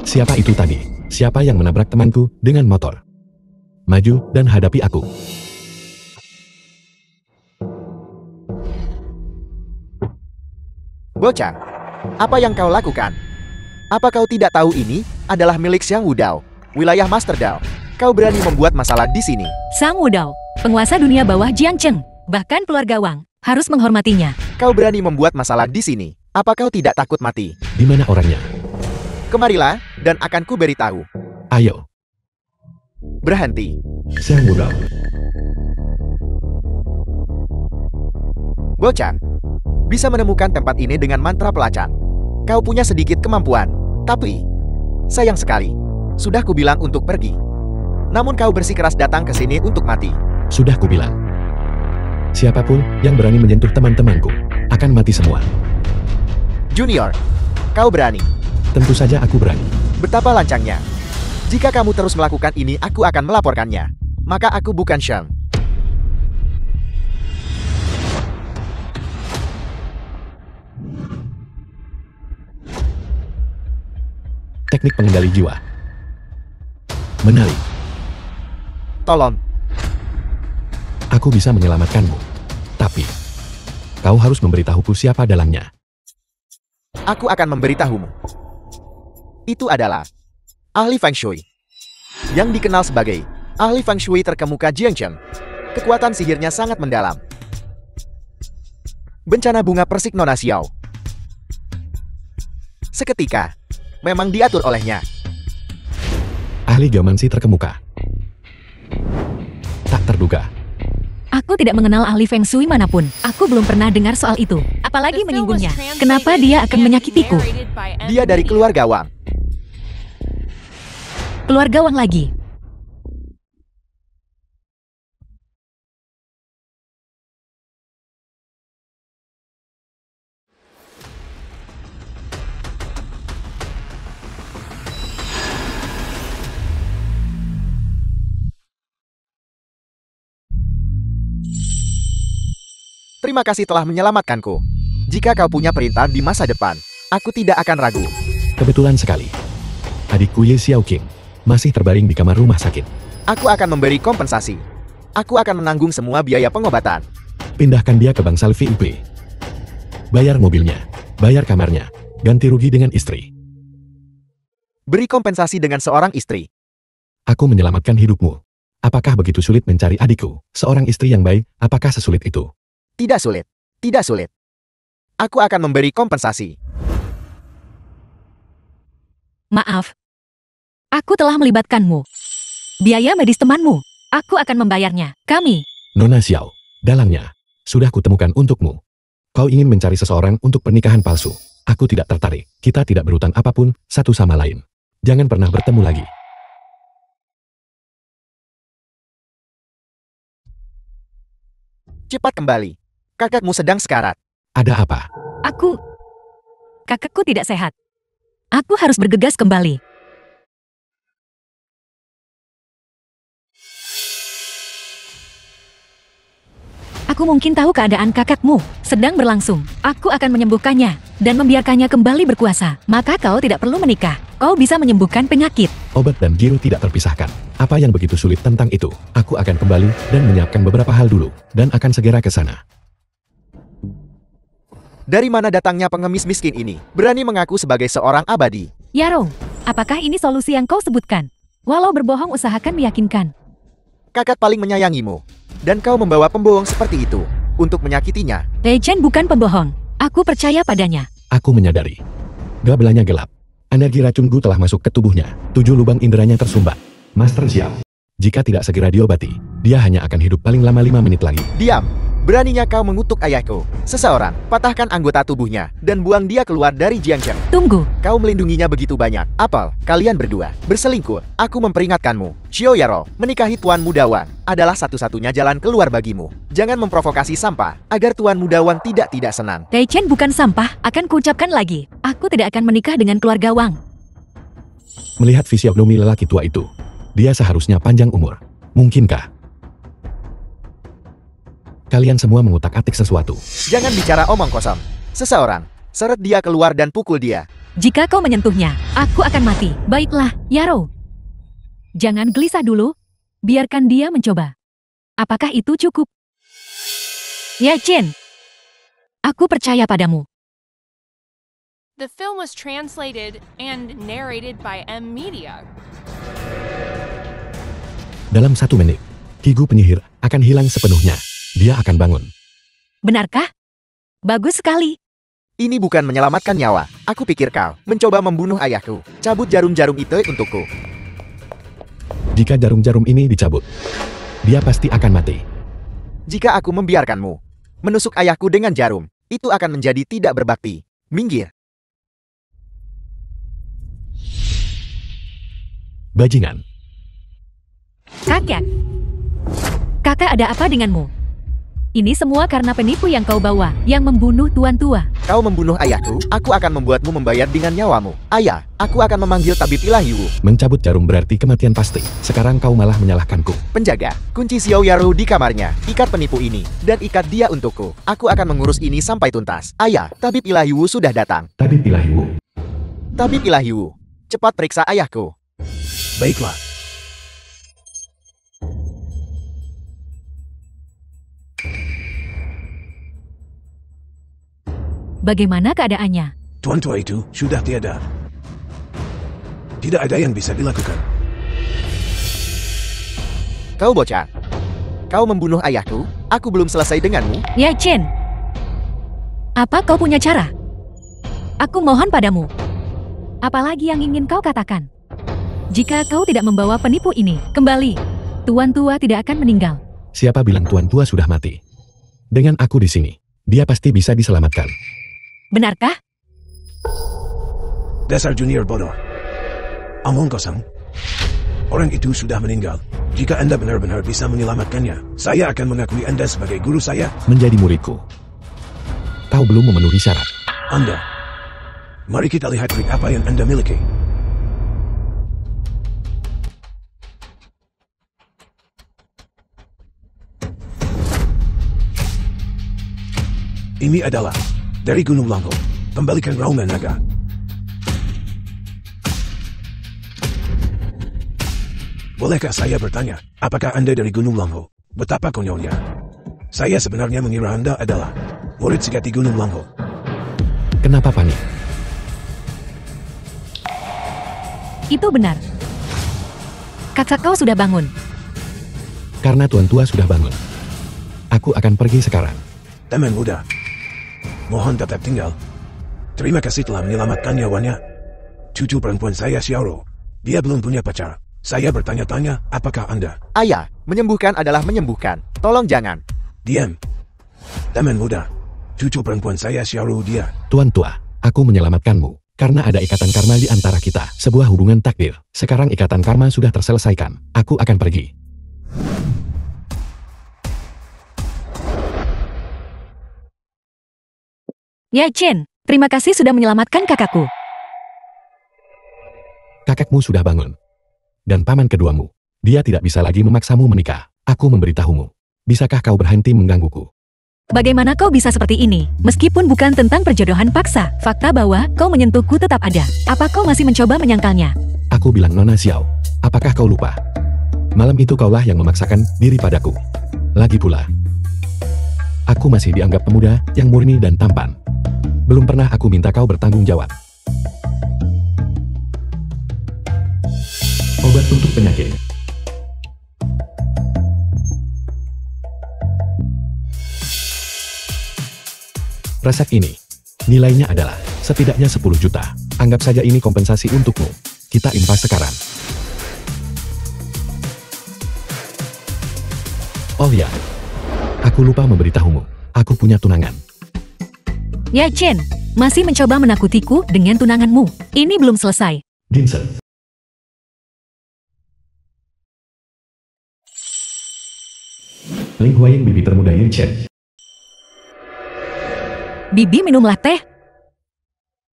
Siapa itu tadi? Siapa yang menabrak temanku dengan motor? Maju dan hadapi aku. Bocah, apa yang kau lakukan? Apa kau tidak tahu ini adalah milik Xiang Wudao, wilayah Master Dao? Kau berani membuat masalah di sini. Sang Wudao, penguasa dunia bawah Jiangcheng, bahkan keluarga Wang, harus menghormatinya. Kau berani membuat masalah di sini. Apa kau tidak takut mati? Di mana orangnya? Kemarilah, dan akan ku beritahu. Ayo. Berhenti. Xiang Wudao. Bocah, bisa menemukan tempat ini dengan mantra pelacan. Kau punya sedikit kemampuan, tapi sayang sekali. Sudah kubilang untuk pergi. Namun kau bersikeras datang ke sini untuk mati. Sudah kubilang. Siapapun yang berani menyentuh teman-temanku akan mati semua. Junior, kau berani. Tentu saja aku berani. Betapa lancangnya. Jika kamu terus melakukan ini, aku akan melaporkannya. Maka aku bukan Shang. Teknik pengendali jiwa. Menali. Tolong. Aku bisa menyelamatkanmu. Tapi, kau harus memberitahuku siapa dalangnya. Aku akan memberitahumu. Itu adalah ahli Feng Shui, yang dikenal sebagai ahli Feng Shui terkemuka Jiangcheng. Kekuatan sihirnya sangat mendalam. Bencana bunga persik Nona Xiao. Seketika, memang diatur olehnya. Ahli geomansi terkemuka. Tak terduga. Aku tidak mengenal ahli Feng Shui manapun. Aku belum pernah dengar soal itu. Apalagi menyinggungnya. Kenapa dia akan menyakitiku? Dia dari keluarga Wang. Keluarga Wang lagi. Terima kasih telah menyelamatkanku. Jika kau punya perintah di masa depan, aku tidak akan ragu. Kebetulan sekali. Adikku Ye Xiaoqing masih terbaring di kamar rumah sakit. Aku akan memberi kompensasi. Aku akan menanggung semua biaya pengobatan. Pindahkan dia ke bangsal VIP. Bayar mobilnya, bayar kamarnya, ganti rugi dengan istri. Beri kompensasi dengan seorang istri. Aku menyelamatkan hidupmu. Apakah begitu sulit mencari adikku? Seorang istri yang baik, apakah sesulit itu? Tidak sulit. Tidak sulit. Aku akan memberi kompensasi. Maaf. Aku telah melibatkanmu. Biaya medis temanmu. Aku akan membayarnya. Kami. Nona Xiao, dalangnya. Sudah kutemukan untukmu. Kau ingin mencari seseorang untuk pernikahan palsu. Aku tidak tertarik. Kita tidak berhutang apapun satu sama lain. Jangan pernah bertemu lagi. Cepat kembali. Kakakmu sedang sekarat. Ada apa? Kakakku tidak sehat. Aku harus bergegas kembali. Aku mungkin tahu keadaan kakakmu sedang berlangsung. Aku akan menyembuhkannya dan membiarkannya kembali berkuasa. Maka kau tidak perlu menikah. Kau bisa menyembuhkan penyakit. Obat dan giro tidak terpisahkan. Apa yang begitu sulit tentang itu? Aku akan kembali dan menyiapkan beberapa hal dulu. Dan akan segera ke sana. Dari mana datangnya pengemis miskin ini? Berani mengaku sebagai seorang abadi. Yaro, apakah ini solusi yang kau sebutkan? Walau berbohong usahakan meyakinkan. Kakak paling menyayangimu. Dan kau membawa pembohong seperti itu untuk menyakitinya. Lei Chen bukan pembohong. Aku percaya padanya. Aku menyadari. Gabelanya gelap. Energi racunku telah masuk ke tubuhnya. 7 lubang inderanya tersumbat. Master Xiao. Jika tidak segera diobati, dia hanya akan hidup paling lama 5 menit lagi. Diam. Beraninya kau mengutuk ayahku. Seseorang, patahkan anggota tubuhnya dan buang dia keluar dari Jiangcheng. Tunggu. Kau melindunginya begitu banyak. Apel, kalian berdua berselingkuh. Aku memperingatkanmu. Xiao Yaro, menikahi Tuan Muda Wang adalah satu-satunya jalan keluar bagimu. Jangan memprovokasi sampah agar Tuan Muda Wang tidak senang. Lei Chen bukan sampah, akan kuucapkan lagi. Aku tidak akan menikah dengan keluarga Wang. Melihat fisionomi lelaki tua itu, dia seharusnya panjang umur. Mungkinkah? Kalian semua mengutak-atik sesuatu. Jangan bicara omong kosong. Seseorang Seret dia keluar dan pukul dia. Jika kau menyentuhnya, aku akan mati. Baiklah, Yaro. Jangan gelisah dulu. Biarkan dia mencoba. Apakah itu cukup? Ya Chen. Aku percaya padamu. The film was translated and narrated by M Media. Dalam 1 menit, Kigu penyihir akan hilang sepenuhnya. Dia akan bangun. Benarkah? Bagus sekali. Ini bukan menyelamatkan nyawa. Aku pikir kau mencoba membunuh ayahku. Cabut jarum-jarum itu untukku. Jika jarum-jarum ini dicabut, dia pasti akan mati. Jika aku membiarkanmu menusuk ayahku dengan jarum, itu akan menjadi tidak berbakti. Minggir. Bajingan. Kakak. Kakak ada apa denganmu? Ini semua karena penipu yang kau bawa, yang membunuh Tuan Tua. Kau membunuh ayahku, aku akan membuatmu membayar dengan nyawamu. Ayah, aku akan memanggil tabib ilahi Wu. Mencabut jarum berarti kematian pasti. Sekarang kau malah menyalahkanku. Penjaga, kunci Xiao Yaro di kamarnya. Ikat penipu ini, dan ikat dia untukku. Aku akan mengurus ini sampai tuntas. Ayah, tabib ilahi Wu sudah datang. Tabib ilahi Wu. Tabib ilahi Wu, cepat periksa ayahku. Baiklah. Bagaimana keadaannya? Tuan tua itu sudah tiada. Tidak ada yang bisa dilakukan. Kau bocah. Kau membunuh ayahku, aku belum selesai denganmu. Ya Chen. Apa kau punya cara? Aku mohon padamu. Apalagi yang ingin kau katakan? Jika kau tidak membawa penipu ini kembali, Tuan Tua tidak akan meninggal. Siapa bilang Tuan Tua sudah mati? Dengan aku di sini, dia pasti bisa diselamatkan. Benarkah? Dasar junior bodoh. Omong kosong. Orang itu sudah meninggal. Jika Anda benar-benar bisa menyelamatkannya, saya akan mengakui Anda sebagai guru saya. Menjadi muridku. Kau belum memenuhi syarat. Anda. Mari kita lihat trik apa yang Anda miliki. Ini adalah dari Gunung Langho. Kembalikan Raungan Naga. Bolehkah saya bertanya, apakah Anda dari Gunung Langho? Betapa konyolnya. Saya sebenarnya mengira Anda adalah murid sejati Gunung Langho. Kenapa panik? Itu benar. Kakak kau sudah bangun. Karena Tuan Tua sudah bangun. Aku akan pergi sekarang. Teman muda, mohon tetap tinggal. Terima kasih telah menyelamatkan nyawanya. Cucu perempuan saya Xiaoro. Dia belum punya pacar. Saya bertanya-tanya, apakah Anda? Ayah, menyembuhkan adalah menyembuhkan. Tolong jangan. Diam. Teman muda, cucu perempuan saya Xiaoro dia. Tuan Tua, aku menyelamatkanmu. Karena ada ikatan karma di antara kita. Sebuah hubungan takdir. Sekarang ikatan karma sudah terselesaikan. Aku akan pergi. Ya Chen, terima kasih sudah menyelamatkan kakakku. Kakakmu sudah bangun. Dan paman keduamu. Dia tidak bisa lagi memaksamu menikah. Aku memberitahumu. Bisakah kau berhenti menggangguku? Bagaimana kau bisa seperti ini? Meskipun bukan tentang perjodohan paksa, fakta bahwa kau menyentuhku tetap ada. Apa kau masih mencoba menyangkalnya? Aku bilang Nona Xiao. Apakah kau lupa? Malam itu kaulah yang memaksakan diri padaku. Lagi pula, aku masih dianggap pemuda yang murni dan tampan. Belum pernah aku minta kau bertanggung jawab. Obat untuk penyakit. Resep ini, nilainya adalah setidaknya 10 juta. Anggap saja ini kompensasi untukmu. Kita impas sekarang. Oh ya, aku lupa memberitahumu. Aku punya tunangan. Ya Chen, masih mencoba menakutiku dengan tunanganmu. Ini belum selesai. Vincent. Ling Huaying bibi termuda Yin Chen. Bibi minumlah teh.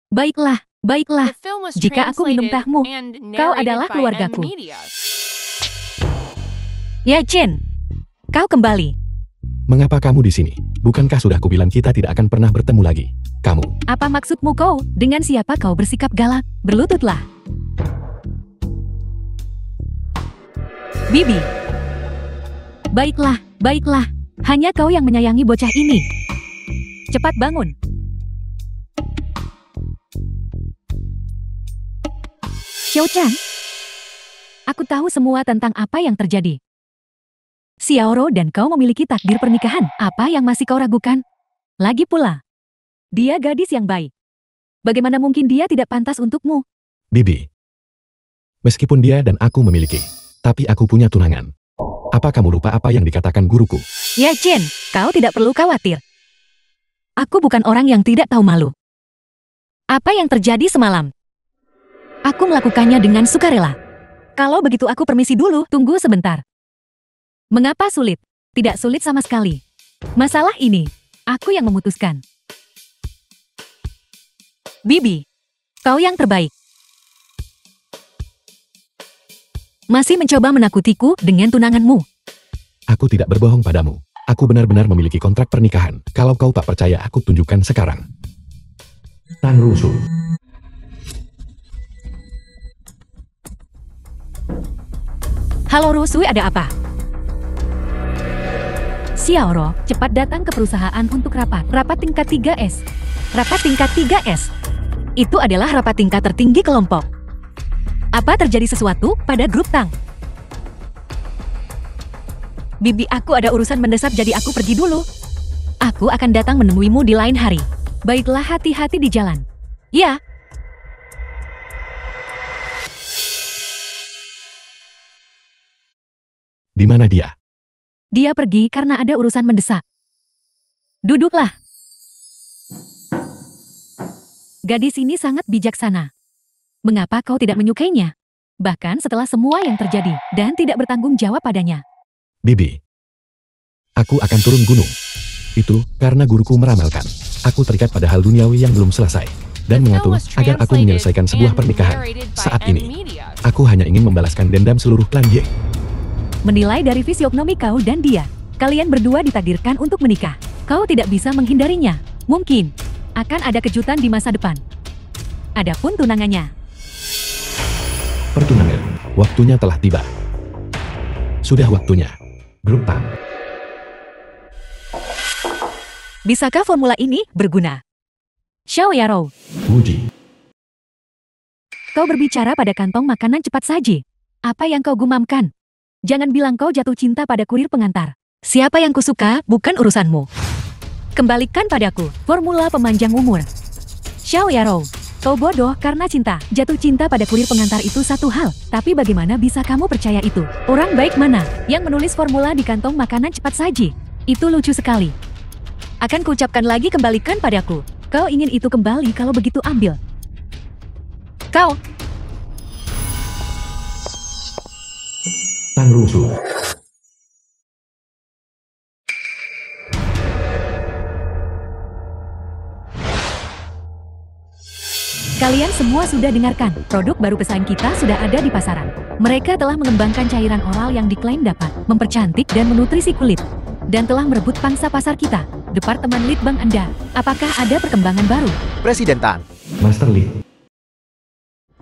Baiklah, baiklah. The film was Jika aku minum translated tehmu, and kau narrated adalah by keluargaku. M Media. Ya Chen, kau kembali. Mengapa kamu di sini? Bukankah sudah kubilang kita tidak akan pernah bertemu lagi? kamu. Apa maksudmu kau? Dengan siapa kau bersikap galak? Berlututlah. Bibi. Baiklah, baiklah. Hanya kau yang menyayangi bocah ini. Cepat bangun. Xiao-chan. Aku tahu semua tentang apa yang terjadi. Xiaoro dan kau memiliki takdir pernikahan. Apa yang masih kau ragukan? Lagi pula, dia gadis yang baik. Bagaimana mungkin dia tidak pantas untukmu? Bibi. Meskipun dia dan aku memiliki, tapi aku punya tunangan. Apa kamu lupa apa yang dikatakan guruku? Ya Chen, kau tidak perlu khawatir. Aku bukan orang yang tidak tahu malu. Apa yang terjadi semalam? Aku melakukannya dengan sukarela. Kalau begitu aku permisi dulu, tunggu sebentar. Mengapa sulit? Tidak sulit sama sekali. Masalah ini, aku yang memutuskan. Bibi, kau yang terbaik. Masih mencoba menakutiku dengan tunanganmu. Aku tidak berbohong padamu. Aku benar-benar memiliki kontrak pernikahan. Kalau kau tak percaya, aku tunjukkan sekarang. Tang Rusu. Halo Rusui, ada apa? Xiaoro, cepat datang ke perusahaan untuk rapat. Rapat tingkat 3S. Rapat tingkat 3S. Itu adalah rapat tingkat tertinggi kelompok. Apa terjadi sesuatu pada grup Tang? Bibi, aku ada urusan mendesak jadi aku pergi dulu. Aku akan datang menemuimu di lain hari. Baiklah, hati-hati di jalan. Ya. Di mana dia? Dia pergi karena ada urusan mendesak. Duduklah. Gadis ini sangat bijaksana. Mengapa kau tidak menyukainya? Bahkan setelah semua yang terjadi dan tidak bertanggung jawab padanya. Bibi. Aku akan turun gunung. Itu karena guruku meramalkan. Aku terikat pada hal duniawi yang belum selesai. Dan mengatur agar aku menyelesaikan sebuah pernikahan. Saat ini, aku hanya ingin membalaskan dendam seluruh klan Ye. Menilai dari fisionomi kau dan dia, kalian berdua ditakdirkan untuk menikah. Kau tidak bisa menghindarinya. Mungkin akan ada kejutan di masa depan. Adapun tunangannya. Pertunangan, waktunya telah tiba. Sudah waktunya. Grup Tang. Bisakah formula ini berguna? Xiao Yaro, Wuji. kau berbicara pada kantong makanan cepat saji. Apa yang kau gumamkan? Jangan bilang kau jatuh cinta pada kurir pengantar. Siapa yang kusuka bukan urusanmu. Kembalikan padaku formula pemanjang umur. Xiao Yaro, kau bodoh karena cinta. Jatuh cinta pada kurir pengantar itu satu hal. Tapi bagaimana bisa kamu percaya itu? Orang baik mana yang menulis formula di kantong makanan cepat saji? Itu lucu sekali. Akan kuucapkan lagi, kembalikan padaku. Kau ingin itu kembali, kalau begitu ambil. Kau. Tang Rusu. Kalian semua sudah dengarkan, produk baru pesaing kita sudah ada di pasaran. Mereka telah mengembangkan cairan oral yang diklaim dapat mempercantik dan menutrisi kulit. Dan telah merebut pangsa pasar kita. Departemen Litbang Anda, apakah ada perkembangan baru? Presiden Tang. Master Li.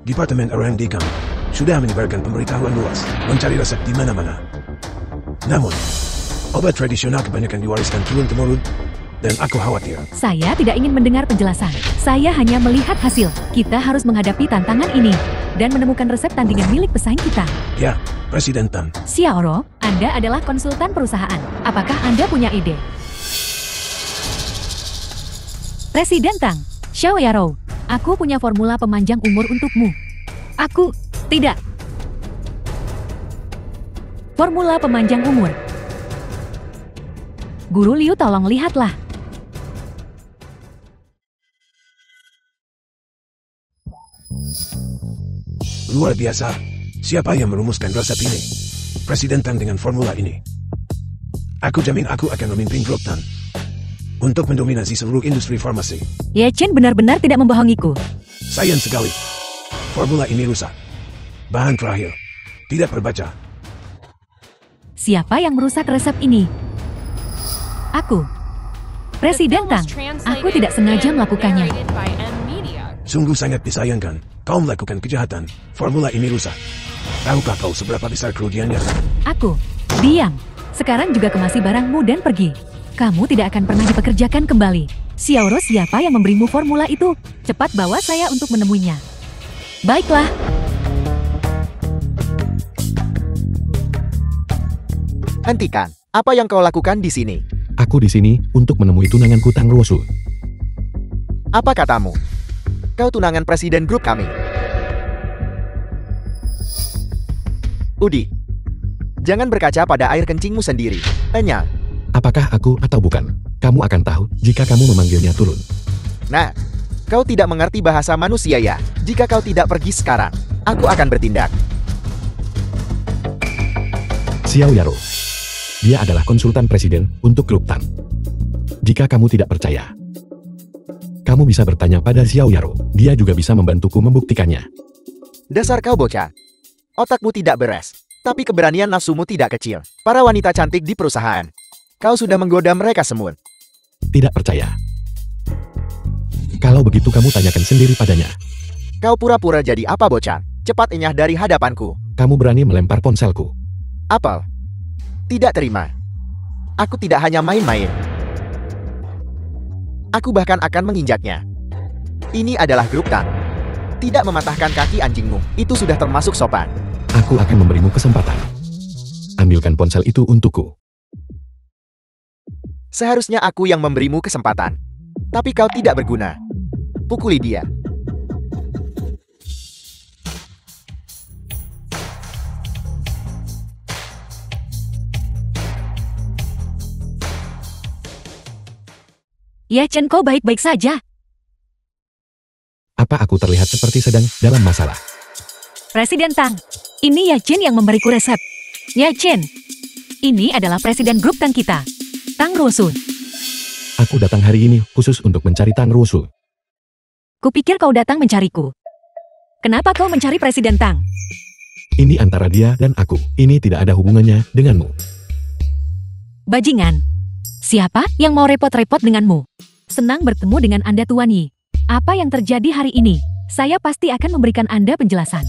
Departemen R&D kami sudah menyebarkan pemberitahuan luas mencari resep di mana-mana. Namun, obat tradisional kebanyakan diwariskan turun-temurun dan aku khawatir. Saya tidak ingin mendengar penjelasan. Saya hanya melihat hasil. Kita harus menghadapi tantangan ini dan menemukan resep tandingan milik pesaing kita. Ya, Presiden Tang. Xiaoro, Anda adalah konsultan perusahaan. Apakah Anda punya ide? Presiden Tang, Xiao Yaro, aku punya formula pemanjang umur untukmu. Aku tidak. Formula pemanjang umur. Guru Liu, tolong lihatlah. Luar biasa. Siapa yang merumuskan resep ini? Presiden Tang dengan formula ini. Aku jamin aku akan memimpin grup Tang untuk mendominasi seluruh industri farmasi. Ye Chen benar-benar tidak membohongiku. Sayang sekali. Formula ini rusak. Bahan terakhir tidak terbaca. Siapa yang merusak resep ini? Aku. Presiden Tang, aku tidak sengaja melakukannya. Sungguh sangat disayangkan. Kau melakukan kejahatan. Formula ini rusak. Tahukah kau seberapa besar kerugiannya? Aku, diam. Sekarang juga kemasi barangmu dan pergi. Kamu tidak akan pernah dipekerjakan kembali. Xiaoro, siapa yang memberimu formula itu? Cepat bawa saya untuk menemuinya. Baiklah. Hentikan. Apa yang kau lakukan di sini? Aku di sini untuk menemui tunanganku Tang Ruosu. Apa katamu? Kau tunangan presiden grup kami. Udi, jangan berkaca pada air kencingmu sendiri. Tanya. Apakah aku atau bukan? Kamu akan tahu jika kamu memanggilnya turun. Nah, kau tidak mengerti bahasa manusia ya? Jika kau tidak pergi sekarang, aku akan bertindak. Xiao Yaro. Dia adalah konsultan presiden untuk grup Tang. Jika kamu tidak percaya, kamu bisa bertanya pada Xiao Yaro. Dia juga bisa membantuku membuktikannya. Dasar kau bocah. Otakmu tidak beres. Tapi keberanian nafsumu tidak kecil. Para wanita cantik di perusahaan. Kau sudah menggoda mereka semua. Tidak percaya. Kalau begitu kamu tanyakan sendiri padanya. Kau pura-pura jadi apa bocah? Cepat enyah dari hadapanku. Kamu berani melempar ponselku. Apel. Tidak terima. Aku tidak hanya main-main. Aku bahkan akan menginjaknya. Ini adalah grup Tang. Tidak mematahkan kaki anjingmu, itu sudah termasuk sopan. Aku akan memberimu kesempatan. Ambilkan ponsel itu untukku. Seharusnya aku yang memberimu kesempatan. Tapi kau tidak berguna. Pukuli dia. Ya Chen, kau baik-baik saja. Apa aku terlihat seperti sedang dalam masalah? Presiden Tang, ini Ya Chen yang memberiku resep. Ya Chen, ini adalah presiden grup Tang kita, Tang Ruosu. Aku datang hari ini khusus untuk mencari Tang Ruosu. Kupikir kau datang mencariku. Kenapa kau mencari Presiden Tang? Ini antara dia dan aku. Ini tidak ada hubungannya denganmu. Bajingan. Siapa yang mau repot-repot denganmu? Senang bertemu dengan Anda, Tuan Yi. Apa yang terjadi hari ini? Saya pasti akan memberikan Anda penjelasan.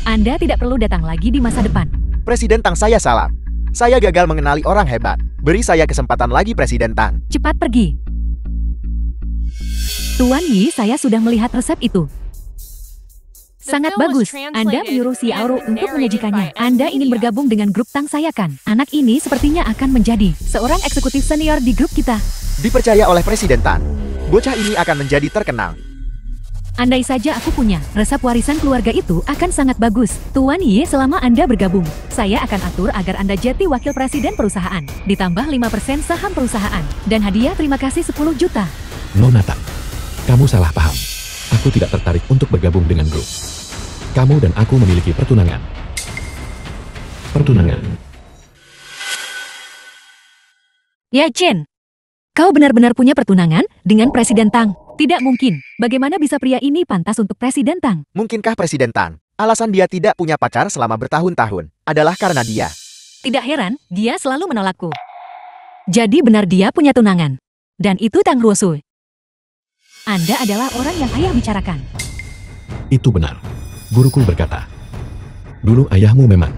Anda tidak perlu datang lagi di masa depan. Presiden Tang, saya salah. Saya gagal mengenali orang hebat. Beri saya kesempatan lagi, Presiden Tang. Cepat pergi. Tuan Yi, saya sudah melihat resep itu. Sangat bagus. Anda menyuruh Xiaoro untuk menyajikannya. Anda ingin bergabung dengan grup Tang saya kan? Anak ini sepertinya akan menjadi seorang eksekutif senior di grup kita. Dipercaya oleh Presiden Tang. Bocah ini akan menjadi terkenal. Andai saja aku punya resep warisan keluarga itu akan sangat bagus. Tuan Yi, selama Anda bergabung, saya akan atur agar Anda jadi wakil presiden perusahaan. Ditambah 5% saham perusahaan. Dan hadiah terima kasih 10 juta. Nona Tang, kamu salah paham. Aku tidak tertarik untuk bergabung dengan grup. Kamu dan aku memiliki pertunangan. Pertunangan. Ya Chen, kau benar-benar punya pertunangan dengan Presiden Tang? Tidak mungkin. Bagaimana bisa pria ini pantas untuk Presiden Tang? Mungkinkah Presiden Tang, alasan dia tidak punya pacar selama bertahun-tahun adalah karena dia? Tidak heran, dia selalu menolakku. Jadi benar dia punya tunangan. Dan itu Tang Ruosu. Anda adalah orang yang ayah bicarakan. Itu benar. Guruku berkata, dulu ayahmu memang.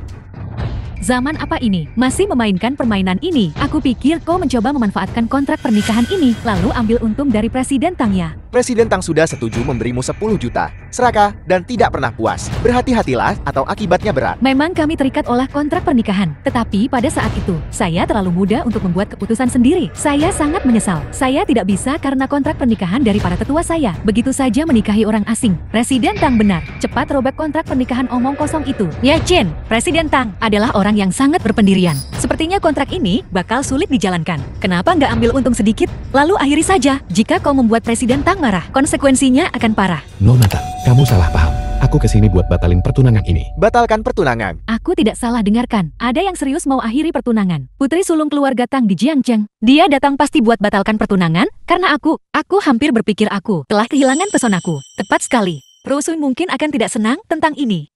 Zaman apa ini? Masih memainkan permainan ini? Aku pikir kau mencoba memanfaatkan kontrak pernikahan ini, lalu ambil untung dari Presiden Tang ya. Presiden Tang sudah setuju memberimu 10 juta. Serakah dan tidak pernah puas. Berhati-hatilah atau akibatnya berat. Memang kami terikat oleh kontrak pernikahan. Tetapi pada saat itu, saya terlalu muda untuk membuat keputusan sendiri. Saya sangat menyesal. Saya tidak bisa karena kontrak pernikahan dari para tetua saya. Begitu saja menikahi orang asing. Presiden Tang benar. Cepat robek kontrak pernikahan omong kosong itu. Ya Chen, Presiden Tang adalah orang yang sangat berpendirian. Sepertinya kontrak ini bakal sulit dijalankan. Kenapa nggak ambil untung sedikit? Lalu akhiri saja. Jika kau membuat Presiden Tang marah, konsekuensinya akan parah. Nona Tang, kamu salah paham. Aku kesini buat batalin pertunangan ini. Batalkan pertunangan. Aku tidak salah dengarkan. Ada yang serius mau akhiri pertunangan. Putri sulung keluarga Tang di Jiangcheng. Dia datang pasti buat batalkan pertunangan karena aku hampir berpikir aku telah kehilangan pesonaku. Tepat sekali. Ruosu mungkin akan tidak senang tentang ini.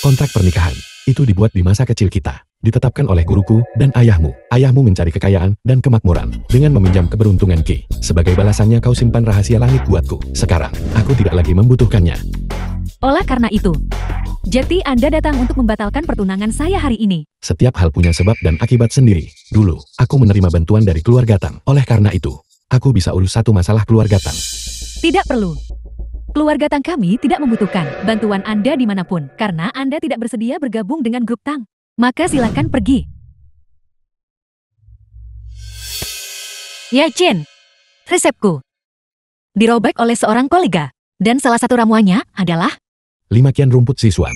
Kontrak pernikahan. Itu dibuat di masa kecil kita. Ditetapkan oleh guruku dan ayahmu. Ayahmu mencari kekayaan dan kemakmuran dengan meminjam keberuntungan Ki. Sebagai balasannya kau simpan rahasia langit buatku. Sekarang, aku tidak lagi membutuhkannya. Olah karena itu. Jadi Anda datang untuk membatalkan pertunangan saya hari ini. Setiap hal punya sebab dan akibat sendiri. Dulu, aku menerima bantuan dari keluarga Tang. Oleh karena itu, aku bisa urus satu masalah keluarga Tang. Tidak perlu. Keluarga Tang kami tidak membutuhkan bantuan Anda dimanapun, karena Anda tidak bersedia bergabung dengan grup Tang. Maka silakan pergi. Ya Jin, resepku dirobek oleh seorang kolega, dan salah satu ramuannya adalah 5 kian rumput siswan.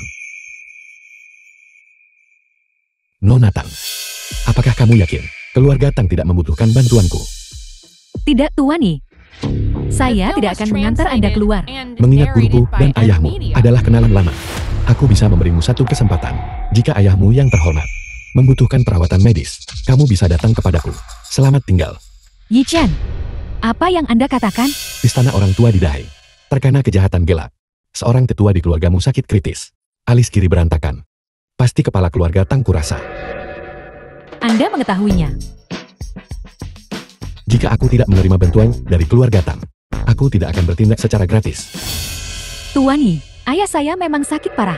Nona Tang, apakah kamu yakin keluarga Tang tidak membutuhkan bantuanku? tidak Tuani. Saya tidak akan mengantar Anda keluar. Mengingat guruku dan ayahmu adalah kenalan lama, aku bisa memberimu satu kesempatan. Jika ayahmu yang terhormat membutuhkan perawatan medis, kamu bisa datang kepadaku. Selamat tinggal. Yi Chen, apa yang Anda katakan? Istana orang tua di Dahai terkena kejahatan gelap. Seorang tetua di keluargamu sakit kritis. Alis kiri berantakan. Pasti kepala keluarga Tang kurasa. Anda mengetahuinya. Jika aku tidak menerima bantuan dari keluarga Tang, aku tidak akan bertindak secara gratis. Tuan Yi, ayah saya memang sakit parah.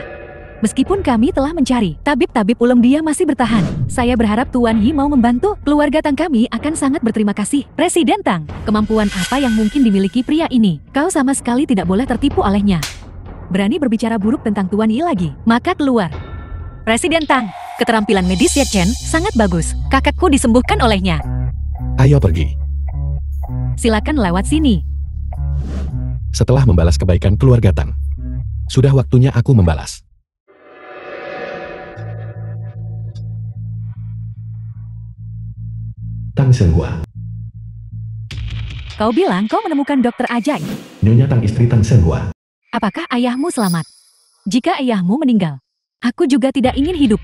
Meskipun kami telah mencari tabib-tabib ulung, dia masih bertahan. Saya berharap Tuan Yi mau membantu. Keluarga Tang kami akan sangat berterima kasih. Presiden Tang, kemampuan apa yang mungkin dimiliki pria ini? Kau sama sekali tidak boleh tertipu olehnya. Berani berbicara buruk tentang Tuan Yi lagi, maka keluar. Presiden Tang, keterampilan medis Ye Chen sangat bagus. Kakakku disembuhkan olehnya. Ayo pergi. Silakan lewat sini. Setelah membalas kebaikan keluarga Tang, sudah waktunya aku membalas. Tang Shenhua. Kau bilang kau menemukan dokter ajaib. Nyonya Tang, istri Tang Shenhua. Apakah ayahmu selamat? Jika ayahmu meninggal, aku juga tidak ingin hidup.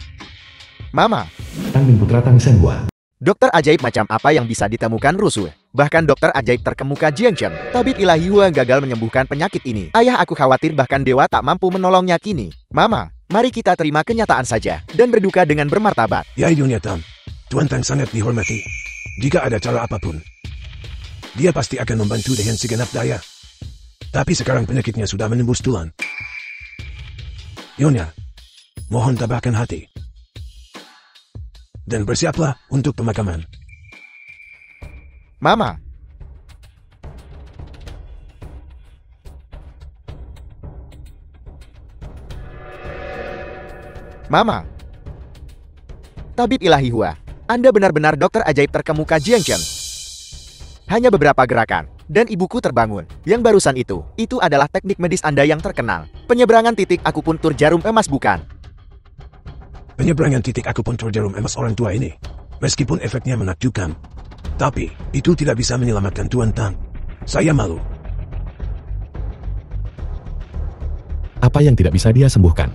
Mama, Tang Min, putra Tang Shenhua. dokter ajaib macam apa yang bisa ditemukan Rusu? Bahkan dokter ajaib terkemuka Jiang Chen, tabib ilahi Hua, gagal menyembuhkan penyakit ini. Ayah aku khawatir bahkan dewa tak mampu menolongnya kini. Mama, mari kita terima kenyataan saja dan berduka dengan bermartabat. Ya Nyonya Tang, Tuan Tang sangat dihormati. Jika ada cara apapun, dia pasti akan membantu dengan segenap daya. Tapi sekarang penyakitnya sudah menembus tulang. Nyonya, mohon tabahkan hati. Dan bersiaplah untuk pemakaman. Mama, Mama, tabib ilahi Hua, Anda benar-benar dokter ajaib terkemuka Jiang Chen. Hanya beberapa gerakan, dan ibuku terbangun. Yang barusan itu adalah teknik medis Anda yang terkenal. Penyeberangan titik akupuntur jarum emas bukan? Penyeberangan titik akupuntur jarum emas orang tua ini, meskipun efeknya menakjubkan, tapi itu tidak bisa menyelamatkan Tuan Tang. Saya malu. Apa yang tidak bisa dia sembuhkan,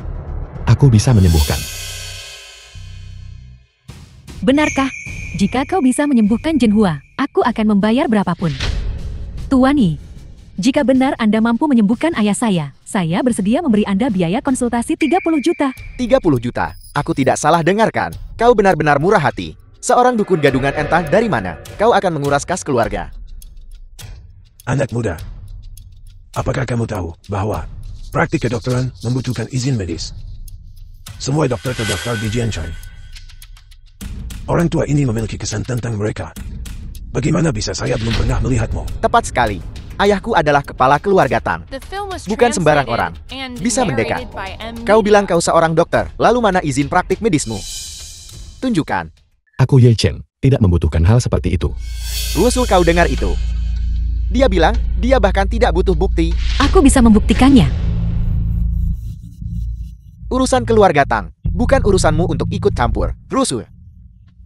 aku bisa menyembuhkan. Benarkah? Jika kau bisa menyembuhkan Jinhua, aku akan membayar berapapun. Tuan Yi, jika benar Anda mampu menyembuhkan ayah saya bersedia memberi Anda biaya konsultasi 30 juta. 30 juta? Aku tidak salah dengarkan. Kau benar-benar murah hati. Seorang dukun gadungan entah dari mana. Kau akan menguras kas keluarga. Anak muda, apakah kamu tahu bahwa praktik kedokteran membutuhkan izin medis? Semua dokter terdaftar di Jianshan. Orang tua ini memiliki kesan tentang mereka. Bagaimana bisa saya belum pernah melihatmu? Tepat sekali. Ayahku adalah kepala keluarga Tang. The film was Bukan sembarang translated orang and bisa mendekat. narrated by M. Kau bilang kau seorang dokter, lalu mana izin praktik medismu? Tunjukkan. Aku Ye Chen, tidak membutuhkan hal seperti itu. Rusul, kau dengar itu? Dia bilang, dia bahkan tidak butuh bukti. Aku bisa membuktikannya. Urusan keluarga Tang, bukan urusanmu untuk ikut campur. Rusul.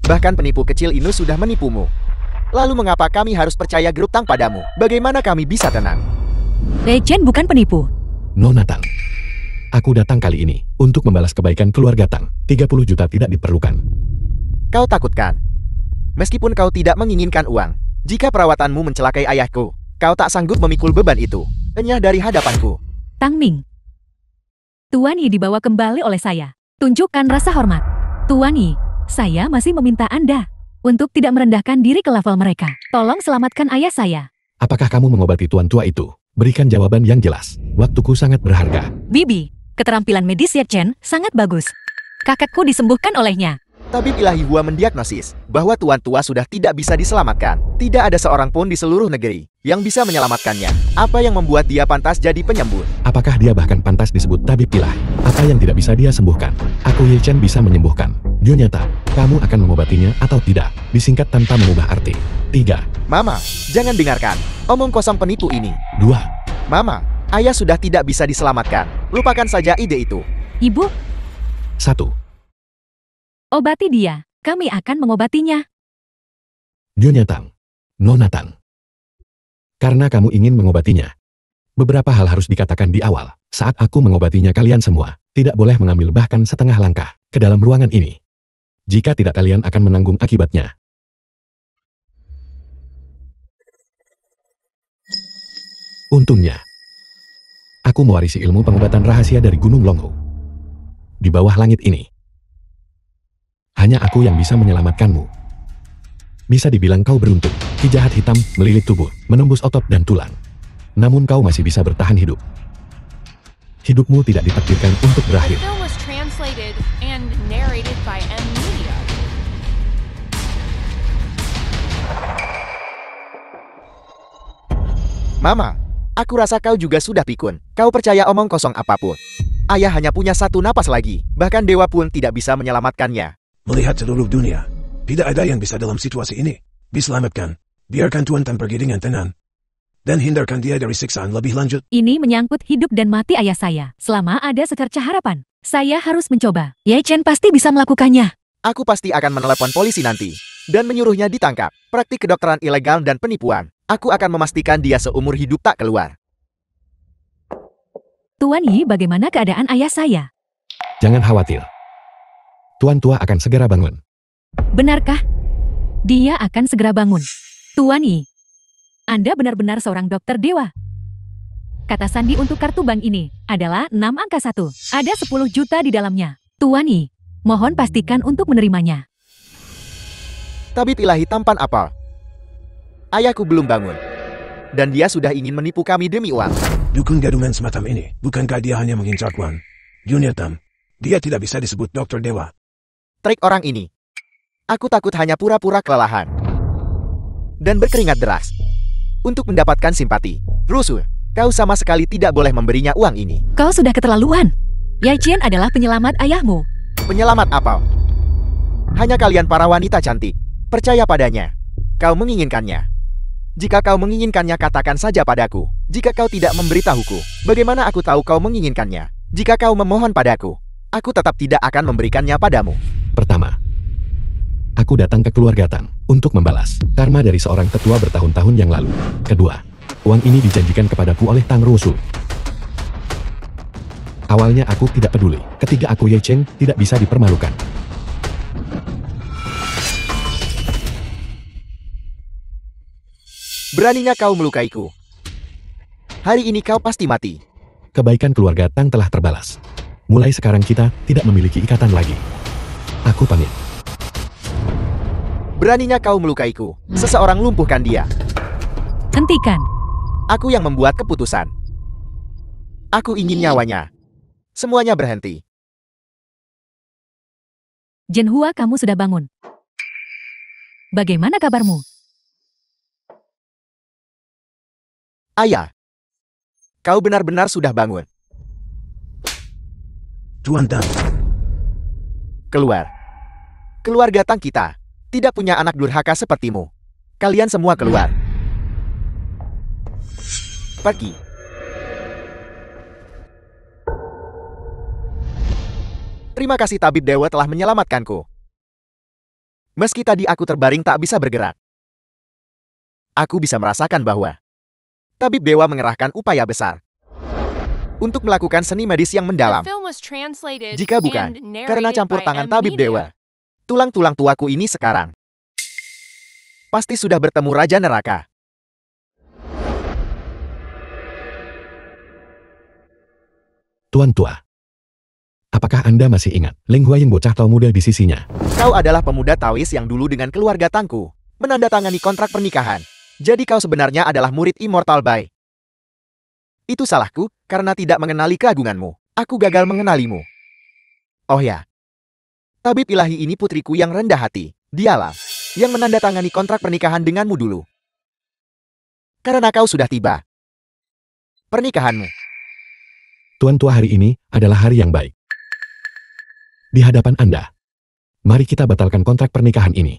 Bahkan penipu kecil ini sudah menipumu. Lalu mengapa kami harus percaya grup Tang padamu? Bagaimana kami bisa tenang? Ye Chen bukan penipu. Nona Tang, aku datang kali ini untuk membalas kebaikan keluarga Tang. 30 juta tidak diperlukan. Kau takutkan. Meskipun kau tidak menginginkan uang, jika perawatanmu mencelakai ayahku, kau tak sanggup memikul beban itu. Enyah dari hadapanku. Tang Ming. Tuan Yi dibawa kembali oleh saya. Tunjukkan rasa hormat. Tuan Yi, saya masih meminta Anda untuk tidak merendahkan diri ke level mereka. Tolong selamatkan ayah saya. Apakah kamu mengobati tuan tua itu? Berikan jawaban yang jelas. Waktuku sangat berharga. Bibi, keterampilan medis Ye Chen sangat bagus. Kakakku disembuhkan olehnya. Tabib ilahi Hua mendiagnosis bahwa tuan tua sudah tidak bisa diselamatkan. Tidak ada seorang pun di seluruh negeri yang bisa menyelamatkannya. Apa yang membuat dia pantas jadi penyembuh? Apakah dia bahkan pantas disebut tabib ilahi? Apa yang tidak bisa dia sembuhkan? Aku Ye Chen bisa menyembuhkan. Nyata, kamu akan mengobatinya atau tidak? Disingkat tanpa mengubah arti. 3. Mama, jangan dengarkan omong kosong penipu ini. 2. Mama, ayah sudah tidak bisa diselamatkan. Lupakan saja ide itu. Ibu, 1. obati dia. Kami akan mengobatinya. Nyata, Nonatan. Karena kamu ingin mengobatinya. Beberapa hal harus dikatakan di awal. Saat aku mengobatinya, kalian semua tidak boleh mengambil bahkan setengah langkah ke dalam ruangan ini. Jika tidak, kalian akan menanggung akibatnya. Untungnya, aku mewarisi ilmu pengobatan rahasia dari Gunung Longhu. Di bawah langit ini, hanya aku yang bisa menyelamatkanmu. Bisa dibilang kau beruntung. Ki jahat hitam melilit tubuh, menembus otot dan tulang. Namun kau masih bisa bertahan hidup. Hidupmu tidak ditakdirkan untuk The berakhir. film was translated and narrated by M Media. Mama, aku rasa kau juga sudah pikun. Kau percaya omong kosong apapun. Ayah hanya punya satu napas lagi. Bahkan dewa pun tidak bisa menyelamatkannya. Melihat seluruh dunia, tidak ada yang bisa dalam situasi ini diselamatkan. Biarkan Tuan Tan pergi dengan tenang. Dan hindarkan dia dari siksaan lebih lanjut. Ini menyangkut hidup dan mati ayah saya. Selama ada secerca harapan, saya harus mencoba. Ye Chen pasti bisa melakukannya. Aku pasti akan menelepon polisi nanti dan menyuruhnya ditangkap. Praktik kedokteran ilegal dan penipuan. Aku akan memastikan dia seumur hidup tak keluar. Tuan Yi, bagaimana keadaan ayah saya? Jangan khawatir. Tuan tua akan segera bangun. Benarkah? Dia akan segera bangun. Tuan Yi, Anda benar-benar seorang dokter dewa. Kata sandi untuk kartu bank ini adalah 6 angka 1. Ada 10 juta di dalamnya. Tuan Yi, mohon pastikan untuk menerimanya. Tabib ilahi tampan apel. Ayahku belum bangun. Dan dia sudah ingin menipu kami demi uang. Dukun gadungan semacam ini, bukankah dia hanya mengincar Tuan Yunyatam? Dia tidak bisa disebut dokter dewa. Trik orang ini. Aku takut hanya pura-pura kelelahan. Dan berkeringat deras. Untuk mendapatkan simpati. Rusuh, kau sama sekali tidak boleh memberinya uang ini. Kau sudah keterlaluan. Ye Chen adalah penyelamat ayahmu. Penyelamat apa? Hanya kalian para wanita cantik. Percaya padanya. Kau menginginkannya. Jika kau menginginkannya, katakan saja padaku. Jika kau tidak memberitahuku, bagaimana aku tahu kau menginginkannya? Jika kau memohon padaku, aku tetap tidak akan memberikannya padamu. Pertama, aku datang ke keluarga Tang untuk membalas karma dari seorang tetua bertahun-tahun yang lalu. Kedua, uang ini dijanjikan kepadaku oleh Tang Rusu. Awalnya aku tidak peduli. Ketiga, aku Ye Chen tidak bisa dipermalukan. Beraninya kau melukaiku. Hari ini kau pasti mati. Kebaikan keluarga Tang telah terbalas. Mulai sekarang kita tidak memiliki ikatan lagi. Aku pamit. Beraninya kau melukaiku. Seseorang lumpuhkan dia. Hentikan. Aku yang membuat keputusan. Aku ingin nyawanya. Semuanya berhenti. Zhenhua, kamu sudah bangun. Bagaimana kabarmu? Ayah, kau benar-benar sudah bangun. Tuan Tan, Keluar. Keluarga Tang kita tidak punya anak durhaka sepertimu. Kalian semua keluar. Pergi. Terima kasih Tabib Dewa telah menyelamatkanku. Meski tadi aku terbaring tak bisa bergerak. Aku bisa merasakan bahwa Tabib Dewa mengerahkan upaya besar untuk melakukan seni medis yang mendalam. The film was translated Jika bukan, and karena narrated campur by tangan M Tabib Media. Dewa, tulang-tulang tuaku ini sekarang pasti sudah bertemu Raja Neraka. Tuan tua, Apakah Anda masih ingat Ling Huaying bocah Tao muda di sisinya? Kau adalah pemuda Taois yang dulu dengan keluarga Tangku menandatangani kontrak pernikahan. Jadi kau sebenarnya adalah murid Immortal Bai. Itu salahku, karena tidak mengenali keagunganmu. Aku gagal mengenalimu. Oh ya. Tabib ilahi ini putriku yang rendah hati. Dialah yang menandatangani kontrak pernikahan denganmu dulu. Karena kau sudah tiba. Pernikahanmu. Tuan tua, hari ini adalah hari yang baik. Di hadapan Anda. Mari kita batalkan kontrak pernikahan ini.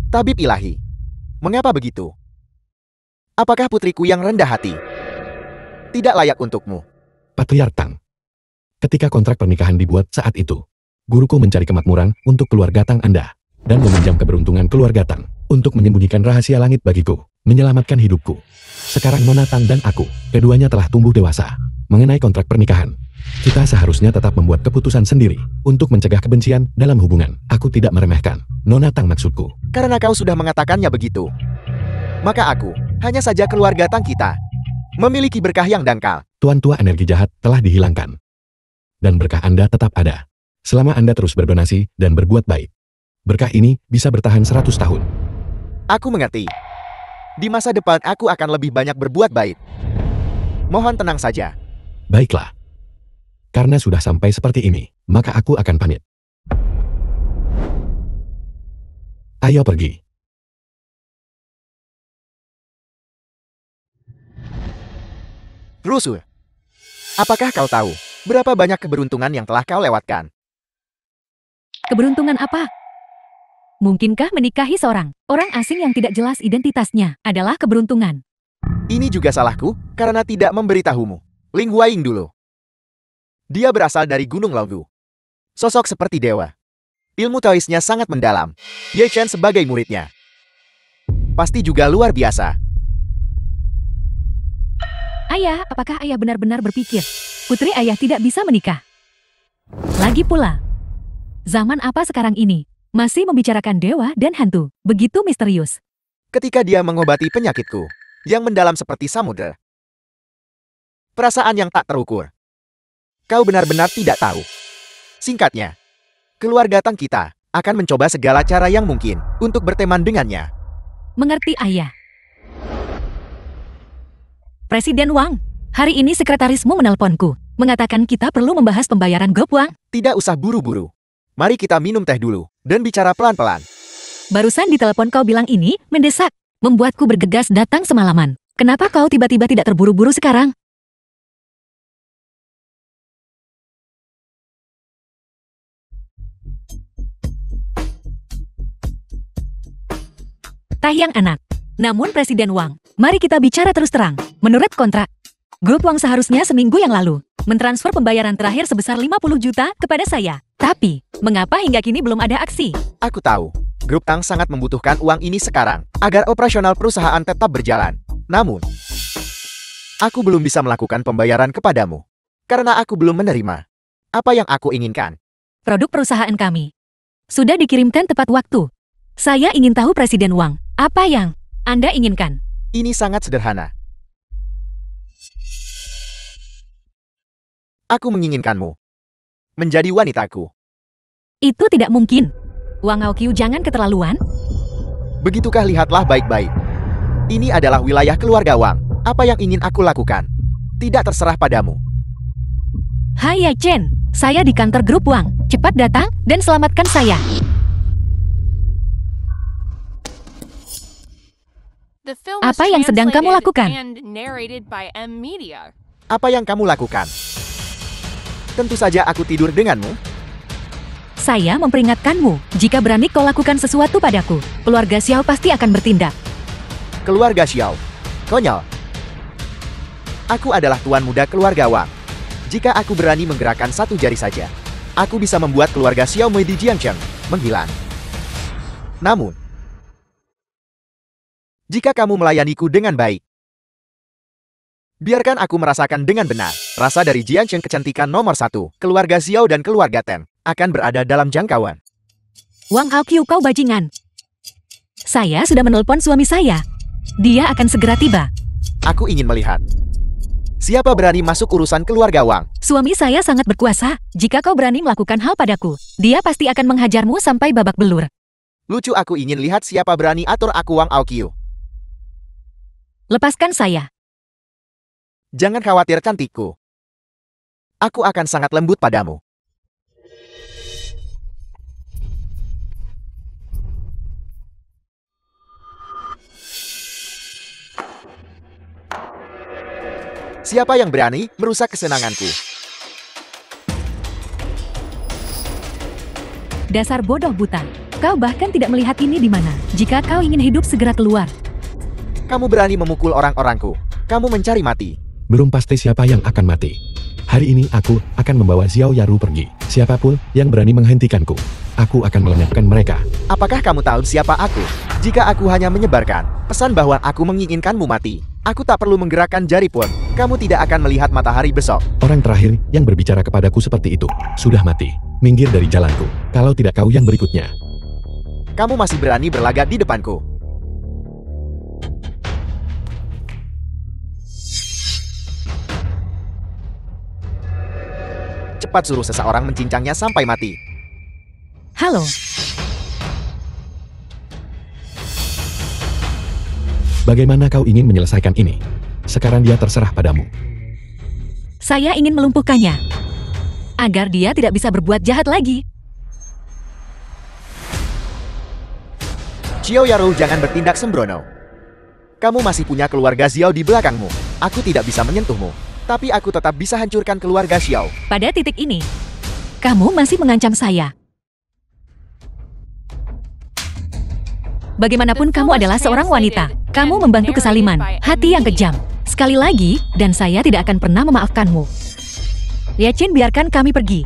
Tabib ilahi. Mengapa begitu? Apakah putriku yang rendah hati tidak layak untukmu? Patriark Tang. Ketika kontrak pernikahan dibuat saat itu, guruku mencari kemakmuran untuk keluarga Tang Anda, dan meminjam keberuntungan keluarga Tang untuk menyembunyikan rahasia langit bagiku, menyelamatkan hidupku. Sekarang Nona Tang dan aku, keduanya telah tumbuh dewasa. Mengenai kontrak pernikahan, kita seharusnya tetap membuat keputusan sendiri untuk mencegah kebencian dalam hubungan. Aku tidak meremehkan Nona Tang maksudku. Karena kau sudah mengatakannya begitu, maka aku, hanya saja keluarga Tang kita, memiliki berkah yang dangkal. Tuan tua, energi jahat telah dihilangkan. Dan berkah Anda tetap ada. Selama Anda terus berdonasi dan berbuat baik. Berkah ini bisa bertahan 100 tahun. Aku mengerti. Di masa depan aku akan lebih banyak berbuat baik. Mohon tenang saja. Baiklah. Karena sudah sampai seperti ini, maka aku akan pamit. Ayo pergi. Rusuh. Apakah kau tahu berapa banyak keberuntungan yang telah kau lewatkan? Keberuntungan apa? Mungkinkah menikahi seorang orang asing yang tidak jelas identitasnya adalah keberuntungan? Ini juga salahku karena tidak memberitahumu. Ling Huaying dulu. Dia berasal dari Gunung Laogu. Sosok seperti dewa. Ilmu Taoisnya sangat mendalam. Ye Chen sebagai muridnya pasti juga luar biasa. Ayah, apakah ayah benar-benar berpikir putri ayah tidak bisa menikah? Lagi pula, zaman apa sekarang ini? Masih membicarakan dewa dan hantu, begitu misterius. Ketika dia mengobati penyakitku, yang mendalam seperti samudera. Perasaan yang tak terukur. Kau benar-benar tidak tahu. Singkatnya, keluarga Tang kita akan mencoba segala cara yang mungkin untuk berteman dengannya. Mengerti ayah. Presiden Wang, hari ini sekretarismu menelponku, mengatakan kita perlu membahas pembayaran grup Wang. Tidak usah buru-buru. Mari kita minum teh dulu, dan bicara pelan-pelan. Barusan di telepon kau bilang ini mendesak, membuatku bergegas datang semalaman. Kenapa kau tiba-tiba tidak terburu-buru sekarang? Tahyang anak. Namun Presiden Wang, mari kita bicara terus terang. Menurut kontrak, grup Wang seharusnya seminggu yang lalu mentransfer pembayaran terakhir sebesar 50 juta kepada saya. Tapi, mengapa hingga kini belum ada aksi? Aku tahu, grup Tang sangat membutuhkan uang ini sekarang agar operasional perusahaan tetap berjalan. Namun, aku belum bisa melakukan pembayaran kepadamu karena aku belum menerima apa yang aku inginkan. Produk perusahaan kami sudah dikirimkan tepat waktu. Saya ingin tahu Presiden Wang, apa yang Anda inginkan? Ini sangat sederhana. Aku menginginkanmu menjadi wanitaku. Itu tidak mungkin. Wang Aoqiu, jangan keterlaluan. Begitukah, lihatlah baik-baik. Ini adalah wilayah keluarga Wang. Apa yang ingin aku lakukan tidak terserah padamu. Hai Ye Chen, saya di kantor grup Wang. Cepat datang dan selamatkan saya. The film was Apa yang sedang kamu translated lakukan? and narrated by M Media. Apa yang kamu lakukan? Tentu saja aku tidur denganmu. Saya memperingatkanmu, jika berani kau lakukan sesuatu padaku, keluarga Xiao pasti akan bertindak. Keluarga Xiao. Konyol. Aku adalah tuan muda keluarga Wang. Jika aku berani menggerakkan satu jari saja, aku bisa membuat keluarga Xiao Mui di Jiangcheng menghilang. Namun, jika kamu melayaniku dengan baik, biarkan aku merasakan dengan benar. Rasa dari Jiangcheng kecantikan nomor 1, keluarga Xiao dan keluarga Ten akan berada dalam jangkauan. Wang Aoqiu, kau bajingan. Saya sudah menelpon suami saya. Dia akan segera tiba. Aku ingin melihat Siapa berani masuk urusan keluarga Wang? Suami saya sangat berkuasa. Jika kau berani melakukan hal padaku, dia pasti akan menghajarmu sampai babak belur. Lucu, aku ingin lihat siapa berani atur aku Wang Aoqiu. Lepaskan saya. Jangan khawatir cantikku. Aku akan sangat lembut padamu. Siapa yang berani merusak kesenanganku? Dasar bodoh buta. Kau bahkan tidak melihat ini di mana. Jika kau ingin hidup, segera keluar. Kamu berani memukul orang-orangku. Kamu mencari mati. Belum pasti siapa yang akan mati. Hari ini aku akan membawa Xiao Yaru pergi. Siapapun yang berani menghentikanku, aku akan melenyapkan mereka. Apakah kamu tahu siapa aku? Jika aku hanya menyebarkan pesan bahwa aku menginginkanmu mati, aku tak perlu menggerakkan jari pun. Kamu tidak akan melihat matahari besok. Orang terakhir yang berbicara kepadaku seperti itu sudah mati. Minggir dari jalanku. Kalau tidak kau yang berikutnya. Kamu masih berani berlagak di depanku. Cepat suruh seseorang mencincangnya sampai mati. Halo. Bagaimana kau ingin menyelesaikan ini? Sekarang dia terserah padamu. Saya ingin melumpuhkannya. Agar dia tidak bisa berbuat jahat lagi. Xiao Yaru, jangan bertindak sembrono. Kamu masih punya keluarga Xiao di belakangmu. Aku tidak bisa menyentuhmu. Tapi aku tetap bisa hancurkan keluarga Xiao. Pada titik ini, kamu masih mengancam saya. Bagaimanapun kamu adalah seorang wanita. Kamu membantu kesaliman, hati yang kejam. Sekali lagi, dan saya tidak akan pernah memaafkanmu. Ye Qin, biarkan kami pergi.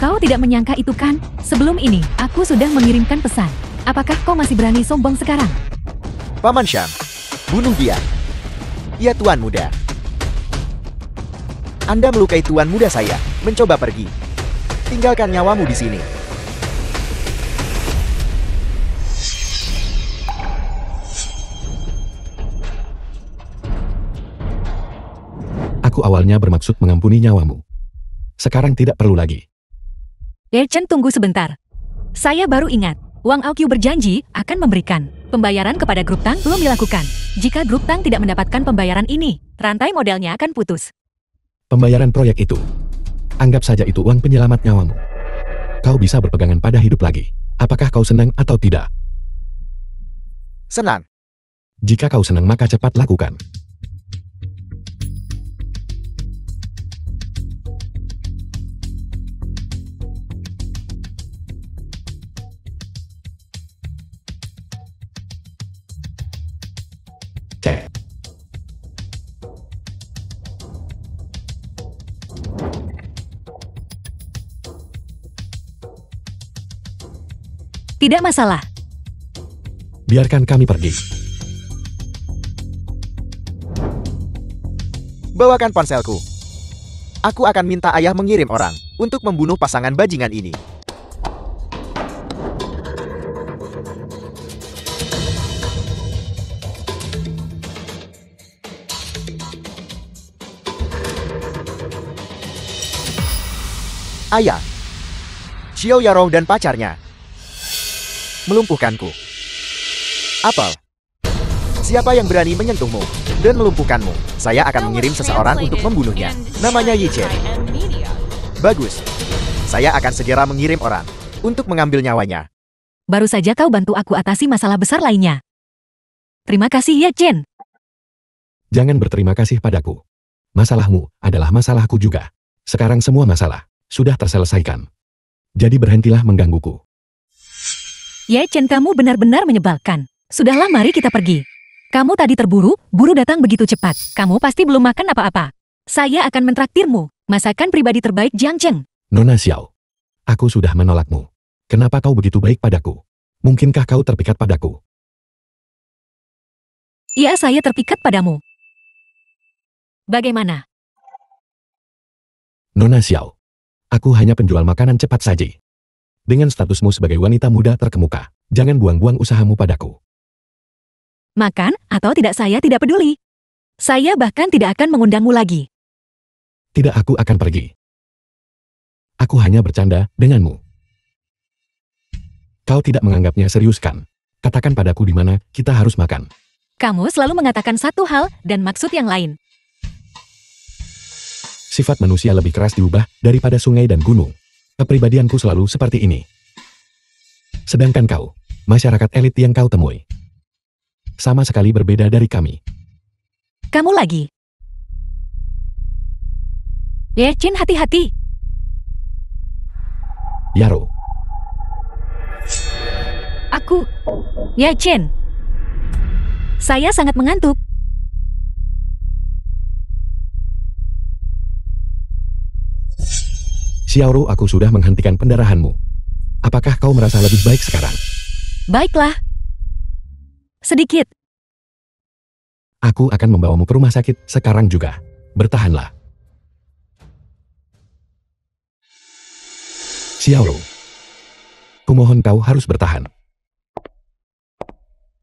Kau tidak menyangka itu kan? Sebelum ini, aku sudah mengirimkan pesan. Apakah kau masih berani sombong sekarang? Paman Syam, bunuh dia. Ya Tuan Muda. Anda melukai Tuan Muda saya. Mencoba pergi. Tinggalkan nyawamu di sini. Aku awalnya bermaksud mengampuni nyawamu. Sekarang tidak perlu lagi. Ye Chen, tunggu sebentar. Saya baru ingat, Wang Aoqiu berjanji akan memberikan pembayaran kepada grup Tang belum dilakukan. Jika grup Tang tidak mendapatkan pembayaran ini, rantai modelnya akan putus. Pembayaran proyek itu. Anggap saja itu uang penyelamat nyawamu. Kau bisa berpegangan pada hidup lagi. Apakah kau senang atau tidak? Senang. Jika kau senang maka cepat lakukan. Cek. Tidak masalah. Biarkan kami pergi. Bawakan ponselku. Aku akan minta ayah mengirim orang untuk membunuh pasangan bajingan ini. Ayah, Xiao Yaru dan pacarnya melumpuhkanku. Apel, siapa yang berani menyentuhmu dan melumpuhkanmu? Saya akan mengirim seseorang untuk membunuhnya. Namanya Ye Chen. Bagus. Saya akan segera mengirim orang untuk mengambil nyawanya. Baru saja kau bantu aku atasi masalah besar lainnya. Terima kasih Ye Chen. Jangan berterima kasih padaku. Masalahmu adalah masalahku juga. Sekarang semua masalah sudah terselesaikan. Jadi berhentilah menggangguku. Ye Chen, kamu benar-benar menyebalkan. Sudahlah, mari kita pergi. Kamu tadi terburu, buru datang begitu cepat. Kamu pasti belum makan apa-apa. Saya akan mentraktirmu. Masakan pribadi terbaik Jiang Cheng. Nona Xiao, aku sudah menolakmu. Kenapa kau begitu baik padaku? Mungkinkah kau terpikat padaku? Iya, saya terpikat padamu. Bagaimana? Nona Xiao, aku hanya penjual makanan cepat saji. Dengan statusmu sebagai wanita muda terkemuka, jangan buang-buang usahamu padaku. Makan atau tidak saya tidak peduli. Saya bahkan tidak akan mengundangmu lagi. Tidak, aku akan pergi. Aku hanya bercanda denganmu. Kau tidak menganggapnya serius kan? Katakan padaku di mana kita harus makan. Kamu selalu mengatakan satu hal dan maksud yang lain. Sifat manusia lebih keras diubah daripada sungai dan gunung. Kepribadianku selalu seperti ini. Sedangkan kau, masyarakat elit yang kau temui, sama sekali berbeda dari kami. Kamu lagi. Ye Chin, hati-hati. Yaro, Ye Chin. Saya sangat mengantuk. Xiaoro, aku sudah menghentikan pendarahanmu. Apakah kau merasa lebih baik sekarang? Baiklah. Sedikit. Aku akan membawamu ke rumah sakit sekarang juga. Bertahanlah. Xiaoro, kumohon kau harus bertahan.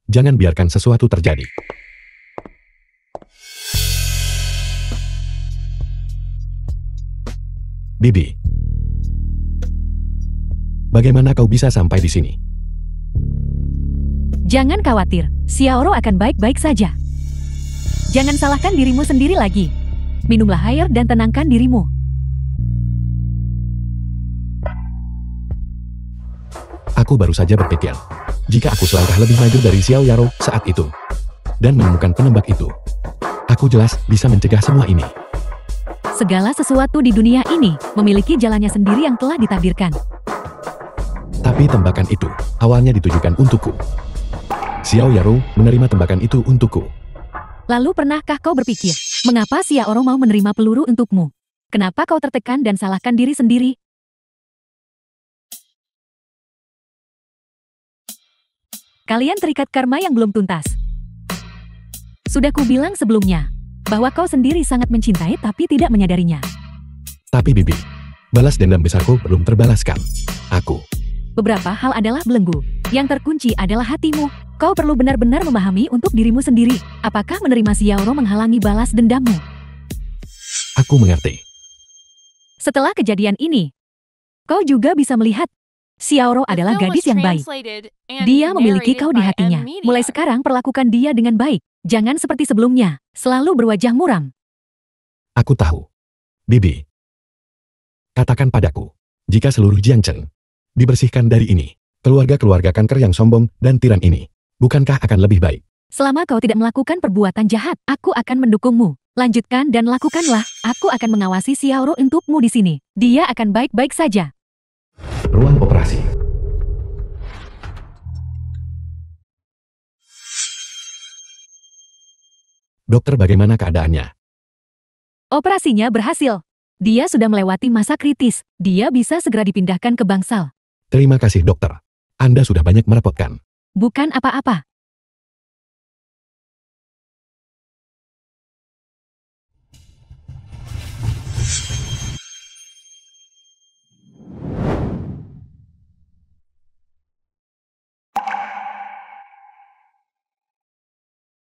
Jangan biarkan sesuatu terjadi. Bibi, bagaimana kau bisa sampai di sini? Jangan khawatir, Xiaoro akan baik-baik saja. Jangan salahkan dirimu sendiri lagi. Minumlah air dan tenangkan dirimu. Aku baru saja berpikir, jika aku selangkah lebih maju dari Xiao Yaro saat itu, dan menemukan penembak itu, aku jelas bisa mencegah semua ini. Segala sesuatu di dunia ini memiliki jalannya sendiri yang telah ditakdirkan. Tapi tembakan itu awalnya ditujukan untukku. Xiao Yaro menerima tembakan itu untukku. Lalu pernahkah kau berpikir, mengapa Xiaoro mau menerima peluru untukmu? Kenapa kau tertekan dan salahkan diri sendiri? Kalian terikat karma yang belum tuntas. Sudah kubilang sebelumnya, bahwa kau sendiri sangat mencintai tapi tidak menyadarinya. Tapi Bibi, balas dendam besarku belum terbalaskan. Beberapa hal adalah belenggu. Yang terkunci adalah hatimu. Kau perlu benar-benar memahami untuk dirimu sendiri. Apakah menerima Xiaoro menghalangi balas dendammu? Aku mengerti. Setelah kejadian ini, kau juga bisa melihat Xiaoro adalah gadis yang baik. Dia memiliki kau di hatinya. Mulai sekarang perlakukan dia dengan baik. Jangan seperti sebelumnya, selalu berwajah muram. Aku tahu. Bibi, katakan padaku, jika seluruh Jiangcheng dibersihkan dari ini, keluarga-keluarga kanker yang sombong dan tiran ini, bukankah akan lebih baik? Selama kau tidak melakukan perbuatan jahat, aku akan mendukungmu. Lanjutkan dan lakukanlah. Aku akan mengawasi Xiaoro untukmu di sini. Dia akan baik-baik saja. Ruang operasi. Dokter, bagaimana keadaannya? Operasinya berhasil. Dia sudah melewati masa kritis. Dia bisa segera dipindahkan ke bangsal. Terima kasih dokter. Anda sudah banyak merepotkan. Bukan apa-apa.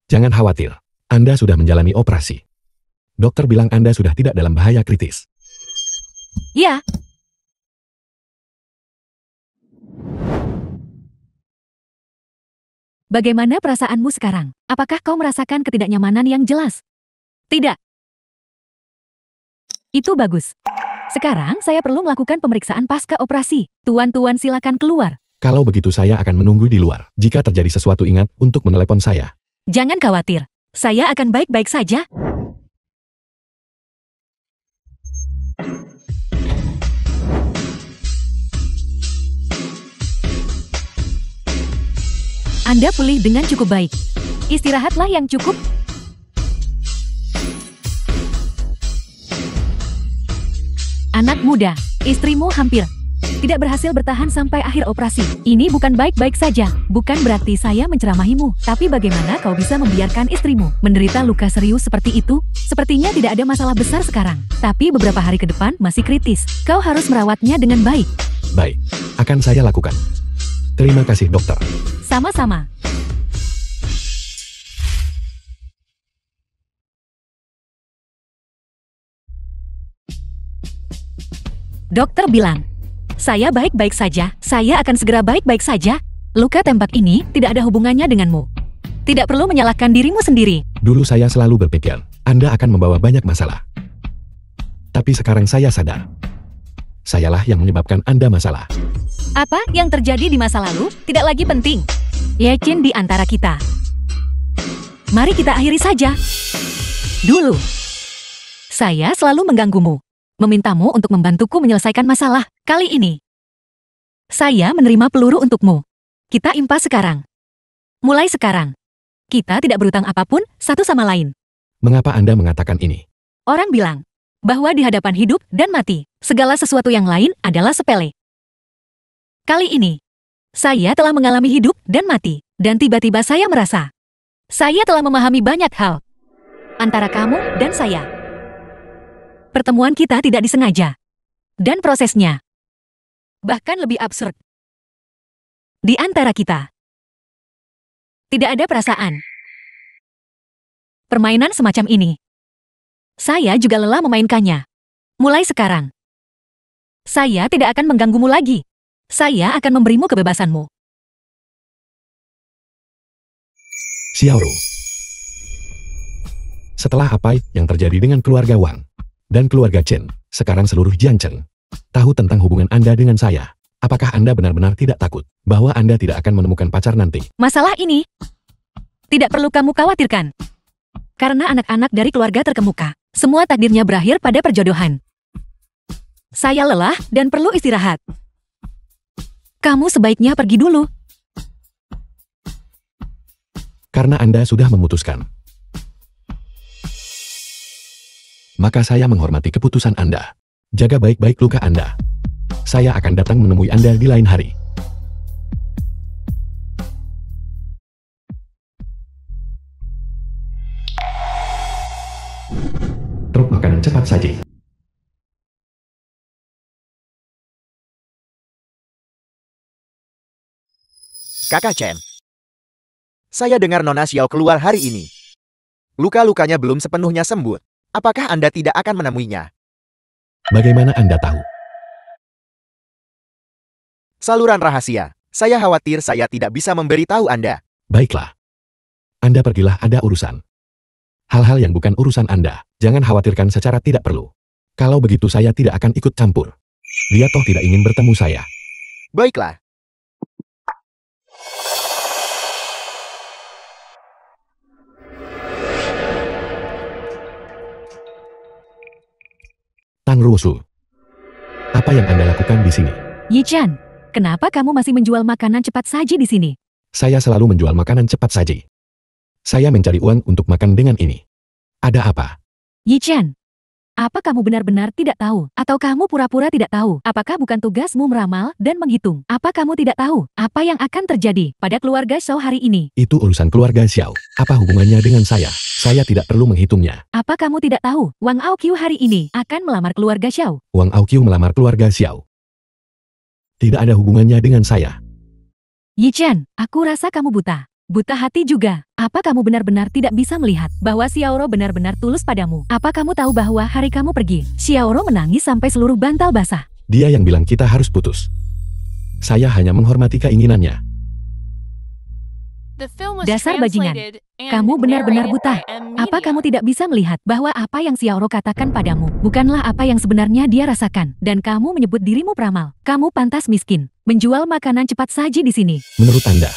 Jangan khawatir. Anda sudah menjalani operasi. Dokter bilang Anda sudah tidak dalam bahaya kritis. Ya. Bagaimana perasaanmu sekarang? Apakah kau merasakan ketidaknyamanan yang jelas? Tidak. Itu bagus. Sekarang saya perlu melakukan pemeriksaan pasca operasi. Tuan-tuan silakan keluar. Kalau begitu saya akan menunggu di luar. Jika terjadi sesuatu ingat untuk menelepon saya. Jangan khawatir. Saya akan baik-baik saja. Anda pulih dengan cukup baik. Istirahatlah yang cukup. Anak muda, istrimu hampir tidak berhasil bertahan sampai akhir operasi. Ini bukan baik-baik saja. Bukan berarti saya menceramahimu. Tapi bagaimana kau bisa membiarkan istrimu menderita luka serius seperti itu? Sepertinya tidak ada masalah besar sekarang. Tapi beberapa hari ke depan masih kritis. Kau harus merawatnya dengan baik. Baik, akan saya lakukan. Terima kasih, dokter. Sama-sama. Dokter bilang, saya baik-baik saja, saya akan segera baik-baik saja. Luka tembak ini tidak ada hubungannya denganmu. Tidak perlu menyalahkan dirimu sendiri. Dulu saya selalu berpikir, Anda akan membawa banyak masalah. Tapi sekarang saya sadar. Sayalah yang menyebabkan Anda masalah. Apa yang terjadi di masa lalu tidak lagi penting. Ye Qin di antara kita. Mari kita akhiri saja. Dulu, saya selalu mengganggumu, memintamu untuk membantuku menyelesaikan masalah. Kali ini, saya menerima peluru untukmu. Kita impas sekarang. Mulai sekarang, kita tidak berutang apapun satu sama lain. Mengapa Anda mengatakan ini? Orang bilang bahwa di hadapan hidup dan mati, segala sesuatu yang lain adalah sepele. Kali ini, saya telah mengalami hidup dan mati, dan tiba-tiba saya merasa saya telah memahami banyak hal antara kamu dan saya. Pertemuan kita tidak disengaja, dan prosesnya bahkan lebih absurd. Di antara kita, tidak ada perasaan. Permainan semacam ini, saya juga lelah memainkannya. Mulai sekarang, saya tidak akan mengganggumu lagi. Saya akan memberimu kebebasanmu. Xiaoro. Setelah apa yang terjadi dengan keluarga Wang dan keluarga Chen, sekarang seluruh Jiangcheng tahu tentang hubungan Anda dengan saya. Apakah Anda benar-benar tidak takut bahwa Anda tidak akan menemukan pacar nanti? Masalah ini tidak perlu kamu khawatirkan. Karena anak-anak dari keluarga terkemuka, semua takdirnya berakhir pada perjodohan. Saya lelah dan perlu istirahat. Kamu sebaiknya pergi dulu. Karena Anda sudah memutuskan, maka saya menghormati keputusan Anda. Jaga baik-baik luka Anda. Saya akan datang menemui Anda di lain hari. Truk makanan cepat saji. Kakak Chen. Saya dengar Nona Xiao keluar hari ini. Luka-lukanya belum sepenuhnya sembuh. Apakah Anda tidak akan menemuinya? Bagaimana Anda tahu? Saluran rahasia. Saya khawatir saya tidak bisa memberitahu Anda. Baiklah. Anda pergilah, ada urusan. Hal-hal yang bukan urusan Anda, jangan khawatirkan secara tidak perlu. Kalau begitu saya tidak akan ikut campur. Dia toh tidak ingin bertemu saya. Baiklah. Tang Ruosu. Apa yang Anda lakukan di sini? Yi Chan, kenapa kamu masih menjual makanan cepat saji di sini? Saya selalu menjual makanan cepat saji. Saya mencari uang untuk makan dengan ini. Ada apa? Yi Chan, apa kamu benar-benar tidak tahu? Atau kamu pura-pura tidak tahu? Apakah bukan tugasmu meramal dan menghitung? Apa kamu tidak tahu apa yang akan terjadi pada keluarga Xiao hari ini? Itu urusan keluarga Xiao. Apa hubungannya dengan saya? Saya tidak perlu menghitungnya. Apa kamu tidak tahu Wang Aoqiu hari ini akan melamar keluarga Xiao? Wang Aoqiu melamar keluarga Xiao. Tidak ada hubungannya dengan saya. Yi Chen, aku rasa kamu buta. Buta hati juga. Apa kamu benar-benar tidak bisa melihat bahwa Xiaoro benar-benar tulus padamu? Apa kamu tahu bahwa hari kamu pergi, Xiaoro menangis sampai seluruh bantal basah? Dia yang bilang kita harus putus. Saya hanya menghormati keinginannya. The film was Dasar bajingan. translated and Kamu benar-benar narrated buta. by M. Apa Media. kamu tidak bisa melihat bahwa apa yang Xiaoro katakan padamu bukanlah apa yang sebenarnya dia rasakan? Dan kamu menyebut dirimu peramal. Kamu pantas miskin, menjual makanan cepat saji di sini. Menurut Anda,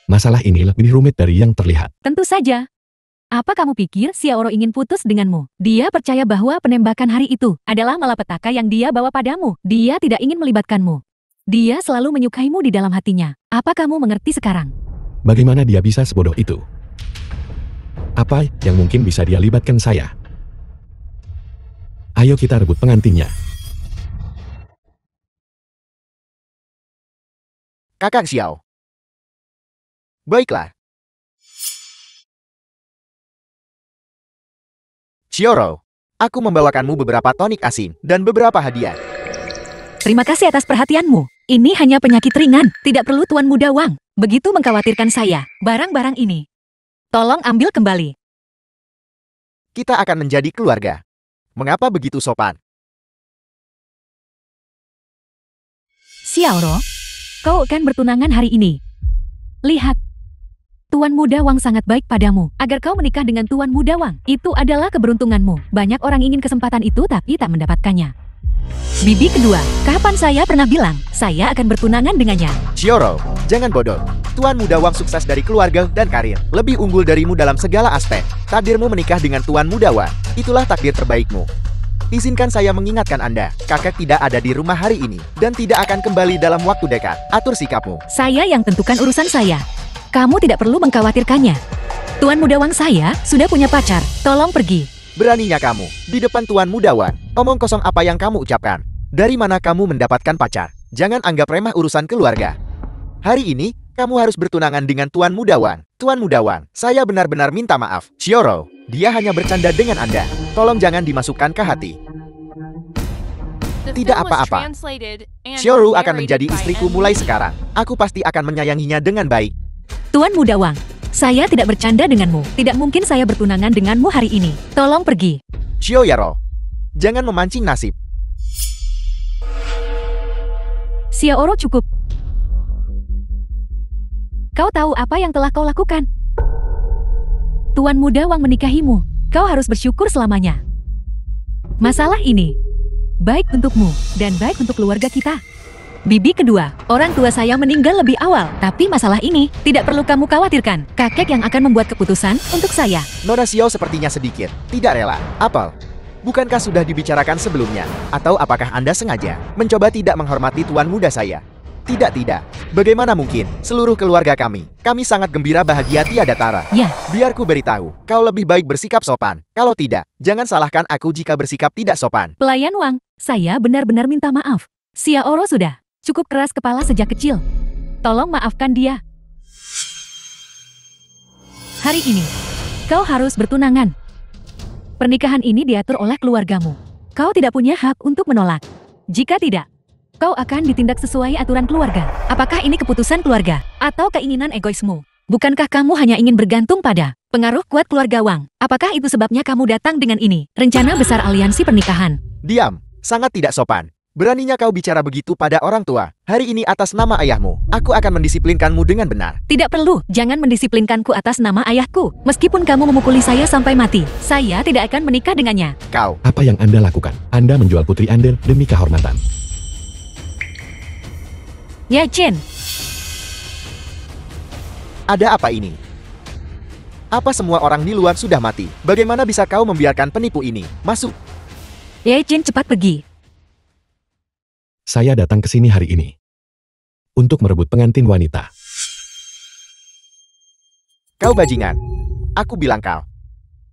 masalah ini lebih rumit dari yang terlihat. Tentu saja. Apa kamu pikir Xiaoro ingin putus denganmu? Dia percaya bahwa penembakan hari itu adalah malapetaka yang dia bawa padamu. Dia tidak ingin melibatkanmu. Dia selalu menyukaimu di dalam hatinya. Apa kamu mengerti sekarang? Bagaimana dia bisa sebodoh itu? Apa yang mungkin bisa dia libatkan saya? Ayo kita rebut pengantinnya. Kakak Xiao. Baiklah. Xiaoro, aku membawakanmu beberapa tonik asin dan beberapa hadiah. Terima kasih atas perhatianmu. Ini hanya penyakit ringan, tidak perlu Tuan Muda Wang. Begitu mengkhawatirkan saya. Barang-barang ini, tolong ambil kembali. Kita akan menjadi keluarga. Mengapa begitu sopan? Xiaoro, kau akan bertunangan hari ini. Lihat, Tuan Muda Wang sangat baik padamu. Agar kau menikah dengan Tuan Muda Wang, itu adalah keberuntunganmu. Banyak orang ingin kesempatan itu tapi tak mendapatkannya. Bibi kedua, kapan saya pernah bilang, saya akan bertunangan dengannya? Xiaoro, jangan bodoh. Tuan Muda Wang sukses dari keluarga dan karir. Lebih unggul darimu dalam segala aspek. Takdirmu menikah dengan Tuan Muda Wang. Itulah takdir terbaikmu. Izinkan saya mengingatkan Anda, kakek tidak ada di rumah hari ini, dan tidak akan kembali dalam waktu dekat. Atur sikapmu. Saya yang tentukan urusan saya. Kamu tidak perlu mengkhawatirkannya. Tuan Muda Wang saya sudah punya pacar. Tolong pergi. Beraninya kamu, di depan Tuan Muda Wang, omong kosong apa yang kamu ucapkan. Dari mana kamu mendapatkan pacar? Jangan anggap remeh urusan keluarga. Hari ini, kamu harus bertunangan dengan Tuan Muda Wang. Tuan Muda Wang, saya benar-benar minta maaf. Xiaoro, dia hanya bercanda dengan Anda. Tolong jangan dimasukkan ke hati. Tidak apa-apa. Xiaoro akan menjadi istriku mulai sekarang. Aku pasti akan menyayanginya dengan baik. Tuan Muda Wang, saya tidak bercanda denganmu. Tidak mungkin saya bertunangan denganmu hari ini. Tolong pergi. Xiaoro, jangan memancing nasib. Xiaoro cukup. Kau tahu apa yang telah kau lakukan? Tuan Muda Wang menikahimu. Kau harus bersyukur selamanya. Masalah ini baik untukmu dan baik untuk keluarga kita. Bibi kedua, orang tua saya meninggal lebih awal. Tapi masalah ini tidak perlu kamu khawatirkan. Kakek yang akan membuat keputusan untuk saya. Nona Xiao sepertinya sedikit tidak rela. Apel, bukankah sudah dibicarakan sebelumnya? Atau apakah Anda sengaja mencoba tidak menghormati tuan muda saya? Tidak. Bagaimana mungkin? Seluruh keluarga kami sangat gembira bahagia tiada tara. Ya. Biar ku beritahu, kau lebih baik bersikap sopan. Kalau tidak, jangan salahkan aku jika bersikap tidak sopan. Pelayan Wang, saya benar-benar minta maaf. Xiaoro sudah cukup keras kepala sejak kecil. Tolong maafkan dia. Hari ini, kau harus bertunangan. Pernikahan ini diatur oleh keluargamu. Kau tidak punya hak untuk menolak. Jika tidak, kau akan ditindak sesuai aturan keluarga. Apakah ini keputusan keluarga atau keinginan egoismu? Bukankah kamu hanya ingin bergantung pada pengaruh kuat keluarga Wang? Apakah itu sebabnya kamu datang dengan ini? Rencana besar aliansi pernikahan. Diam, sangat tidak sopan. Beraninya kau bicara begitu pada orang tua. Hari ini atas nama ayahmu, aku akan mendisiplinkanmu dengan benar. Tidak perlu, jangan mendisiplinkanku atas nama ayahku. Meskipun kamu memukuli saya sampai mati, saya tidak akan menikah dengannya. Kau, Apa yang Anda lakukan? Anda menjual putri Anda demi kehormatan. Ya Chen, ada apa ini? Apa semua orang di luar sudah mati? Bagaimana bisa kau membiarkan penipu ini masuk? Ya Chen cepat pergi. Saya datang ke sini hari ini untuk merebut pengantin wanita. Kau bajingan. Aku bilang kau.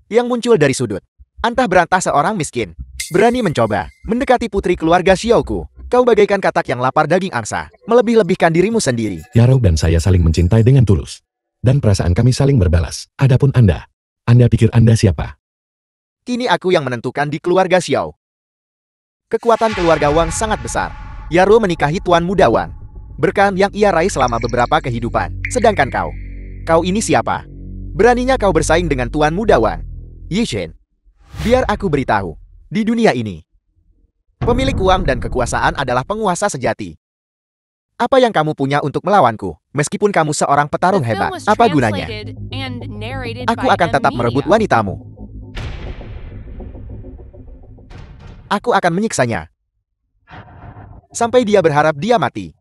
Yang muncul dari sudut. Antah berantah seorang miskin. Berani mencoba mendekati putri keluarga Xiaoku. Kau bagaikan katak yang lapar daging angsa. Melebih-lebihkan dirimu sendiri. Yaro dan saya saling mencintai dengan tulus. Dan perasaan kami saling berbalas. Adapun Anda pikir Anda siapa? Kini aku yang menentukan di keluarga Xiao. Kekuatan keluarga Wang sangat besar. Yaro menikahi Tuan Muda Wang. Berkah yang ia raih selama beberapa kehidupan. Sedangkan kau ini siapa? Beraninya kau bersaing dengan Tuan Muda Wang? Yishen, biar aku beritahu. Di dunia ini, pemilik uang dan kekuasaan adalah penguasa sejati. Apa yang kamu punya untuk melawanku? Meskipun kamu seorang petarung hebat, apa gunanya? Aku akan tetap merebut wanitamu. Aku akan menyiksanya. Sampai dia berharap dia mati.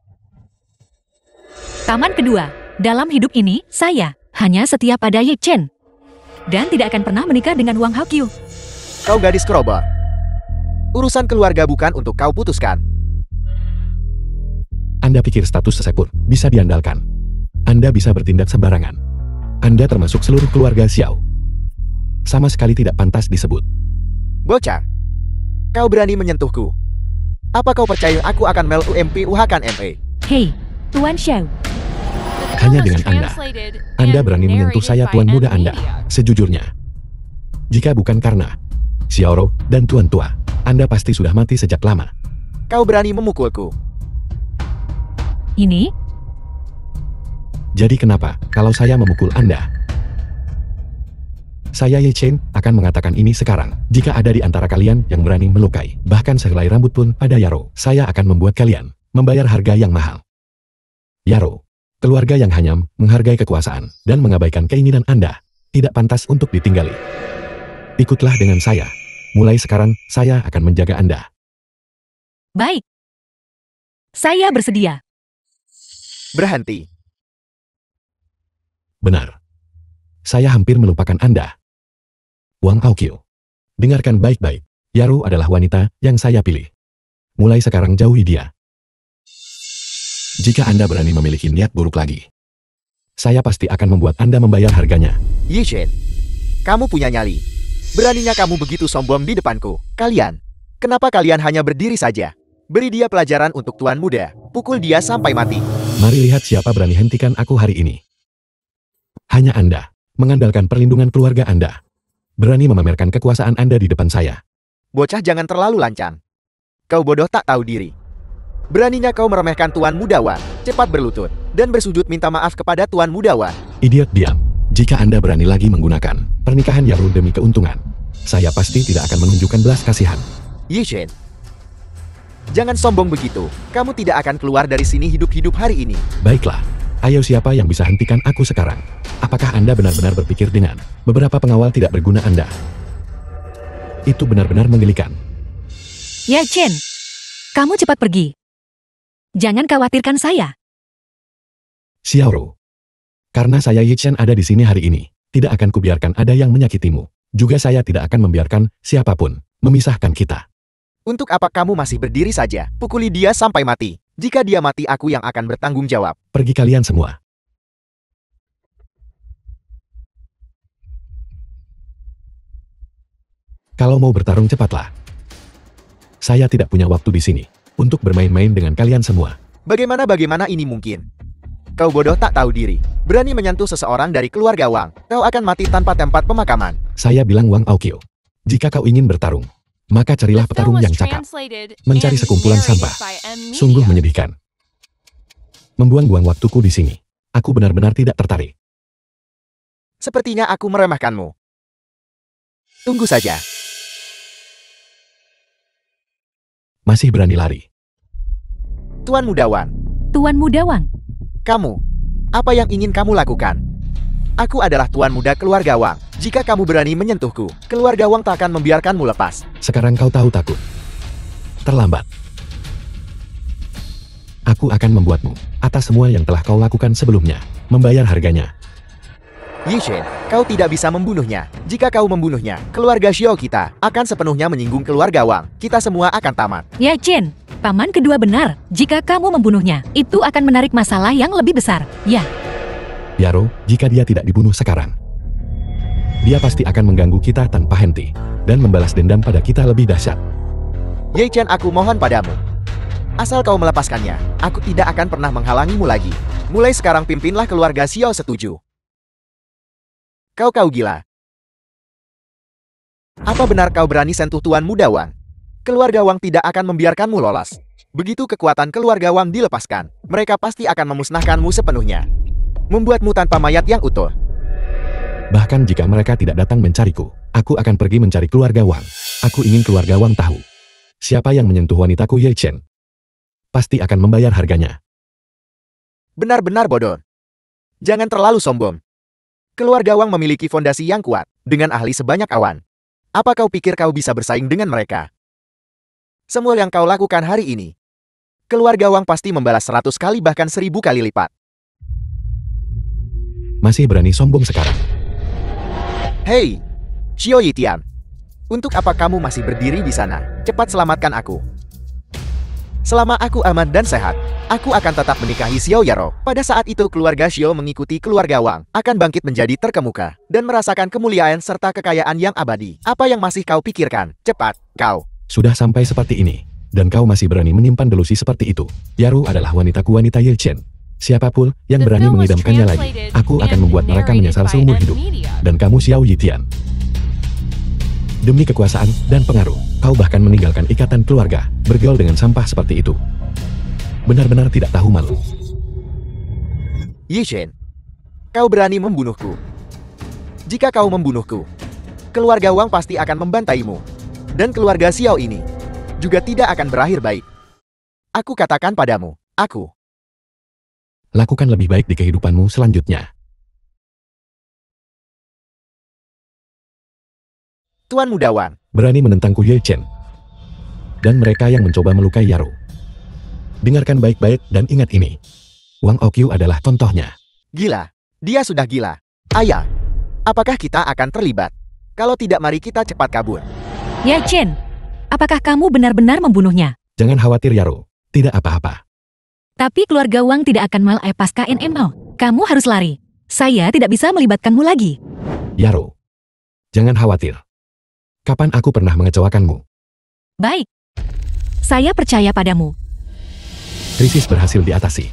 Taman kedua, dalam hidup ini, saya hanya setia pada Ye Chen. Dan tidak akan pernah menikah dengan Wang Haokyu. Kau gadis kerobor. Urusan keluarga bukan untuk kau putuskan. Anda pikir status sesepuh bisa diandalkan? Anda bisa bertindak sembarangan. Anda termasuk seluruh keluarga Xiao. Sama sekali tidak pantas disebut. Bocah, kau berani menyentuhku. Apa kau percaya aku akan UHkan MA? Hei, Tuan Xiao. Hanya dengan Anda berani menyentuh saya Tuan Muda Anda. Sejujurnya, jika bukan karena Xiaoro dan Tuan Tua, Anda pasti sudah mati sejak lama. Kau berani memukulku. Ini? Jadi kenapa kalau saya memukul Anda? Saya Ye Chen akan mengatakan ini sekarang. Jika ada di antara kalian yang berani melukai, bahkan sehelai rambut pun pada Yaro, saya akan membuat kalian membayar harga yang mahal. Yaro, keluarga yang hanya menghargai kekuasaan dan mengabaikan keinginan Anda, tidak pantas untuk ditinggali. Ikutlah dengan saya. Mulai sekarang, saya akan menjaga Anda. Baik. Saya bersedia. Berhenti. Benar. Saya hampir melupakan Anda. Wang Aokyo. Dengarkan baik-baik. Yaro adalah wanita yang saya pilih. Mulai sekarang jauhi dia. Jika Anda berani memiliki niat buruk lagi, saya pasti akan membuat Anda membayar harganya. Ye Chen, kamu punya nyali. Beraninya kamu begitu sombong di depanku. Kalian, kenapa kalian hanya berdiri saja? Beri dia pelajaran untuk tuan muda. Pukul dia sampai mati. Mari lihat siapa berani hentikan aku hari ini. Hanya Anda, mengandalkan perlindungan keluarga Anda. Berani memamerkan kekuasaan Anda di depan saya. Bocah jangan terlalu lancang. Kau bodoh tak tahu diri. Beraninya kau meremehkan Tuan Mudawan. Cepat berlutut dan bersujud minta maaf kepada Tuan Mudawan. Idiot, diam. Jika Anda berani lagi menggunakan pernikahan Yaro demi keuntungan, saya pasti tidak akan menunjukkan belas kasihan. Ye Chen, jangan sombong begitu. Kamu tidak akan keluar dari sini hidup-hidup hari ini. Baiklah. Ayo, siapa yang bisa hentikan aku sekarang? Apakah Anda benar-benar berpikir dengan beberapa pengawal tidak berguna Anda? Itu benar-benar menggelikan. Ya Chen, kamu cepat pergi. Jangan khawatirkan saya. Xiaoro. Karena saya Ye Chen ada di sini hari ini, tidak akan kubiarkan ada yang menyakitimu. Juga saya tidak akan membiarkan siapapun memisahkan kita. Untuk apa kamu masih berdiri saja? Pukuli dia sampai mati. Jika dia mati, aku yang akan bertanggung jawab. Pergi kalian semua. Kalau mau bertarung, cepatlah. Saya tidak punya waktu di sini untuk bermain-main dengan kalian semua. Bagaimana ini mungkin? Kau bodoh tak tahu diri. Berani menyentuh seseorang dari keluarga Wang. Kau akan mati tanpa tempat pemakaman. Saya bilang Wang Aokyo. Jika kau ingin bertarung, maka carilah petarung yang cakap. Mencari sekumpulan sampah. Sungguh menyedihkan. Membuang-buang waktuku di sini. Aku benar-benar tidak tertarik. Sepertinya aku meremehkanmu. Tunggu saja. Masih berani lari. Tuan Mudawan. Tuan Mudawan. Kamu. Apa yang ingin kamu lakukan? Aku adalah tuan muda keluarga Wang. Jika kamu berani menyentuhku, keluarga Wang tak akan membiarkanmu lepas. Sekarang kau tahu takut. Terlambat. Aku akan membuatmu, atas semua yang telah kau lakukan sebelumnya, membayar harganya. Ye Chen, kau tidak bisa membunuhnya. Jika kau membunuhnya, keluarga Xiao kita akan sepenuhnya menyinggung keluarga Wang. Kita semua akan tamat. Ya Chen, paman kedua benar. Jika kamu membunuhnya, itu akan menarik masalah yang lebih besar. Ya. Yaro, jika dia tidak dibunuh sekarang, dia pasti akan mengganggu kita tanpa henti, dan membalas dendam pada kita lebih dahsyat. Ye Chen, aku mohon padamu. Asal kau melepaskannya, aku tidak akan pernah menghalangimu lagi. Mulai sekarang pimpinlah keluarga Xiao setuju. Kau gila. Apa benar kau berani sentuh Tuan Muda Wang? Keluarga Wang tidak akan membiarkanmu lolos. Begitu kekuatan keluarga Wang dilepaskan, mereka pasti akan memusnahkanmu sepenuhnya. Membuatmu tanpa mayat yang utuh. Bahkan jika mereka tidak datang mencariku, aku akan pergi mencari keluarga Wang. Aku ingin keluarga Wang tahu. Siapa yang menyentuh wanitaku Ye Chen, pasti akan membayar harganya. Benar-benar bodoh. Jangan terlalu sombong. Keluarga Wang memiliki fondasi yang kuat, dengan ahli sebanyak awan. Apa kau pikir kau bisa bersaing dengan mereka? Semua yang kau lakukan hari ini, keluarga Wang pasti membalas 100 kali bahkan 1000 kali lipat. Masih berani sombong sekarang. Hei, Xiao Yitian. Untuk apa kamu masih berdiri di sana? Cepat selamatkan aku. Selama aku aman dan sehat, aku akan tetap menikahi Xiao Yaro. Pada saat itu keluarga Xiao mengikuti keluarga Wang, akan bangkit menjadi terkemuka, dan merasakan kemuliaan serta kekayaan yang abadi. Apa yang masih kau pikirkan? Cepat, kau. Sudah sampai seperti ini, dan kau masih berani menyimpan delusi seperti itu. Yaro adalah wanitaku, wanita Ye Chen. Siapapun yang berani mengidamkannya lagi, aku akan membuat mereka menyesal seumur hidup. Dan kamu Xiao Yitian, Demi kekuasaan dan pengaruh, kau bahkan meninggalkan ikatan keluarga, bergaul dengan sampah seperti itu. Benar-benar tidak tahu malu. Yi Chen, kau berani membunuhku. Jika kau membunuhku, keluarga Wang pasti akan membantaimu. Dan keluarga Xiao ini juga tidak akan berakhir baik. Aku katakan padamu, aku. Lakukan lebih baik di kehidupanmu selanjutnya. Tuan Muda Wang, Berani menentangku Ye Chen. Dan mereka yang mencoba melukai Yaro. Dengarkan baik-baik dan ingat ini. Wang Oqiu adalah contohnya. gila. Dia sudah gila. Ayah, apakah kita akan terlibat? Kalau tidak, mari kita cepat kabur. Ya Chen, apakah kamu benar-benar membunuhnya? Jangan khawatir Yaro, tidak apa-apa. Tapi keluarga Wang tidak akan melepaskan NMO. Kamu harus lari. Saya tidak bisa melibatkanmu lagi. Yaro, jangan khawatir. Kapan aku pernah mengecewakanmu? Baik. Saya percaya padamu. Krisis berhasil diatasi.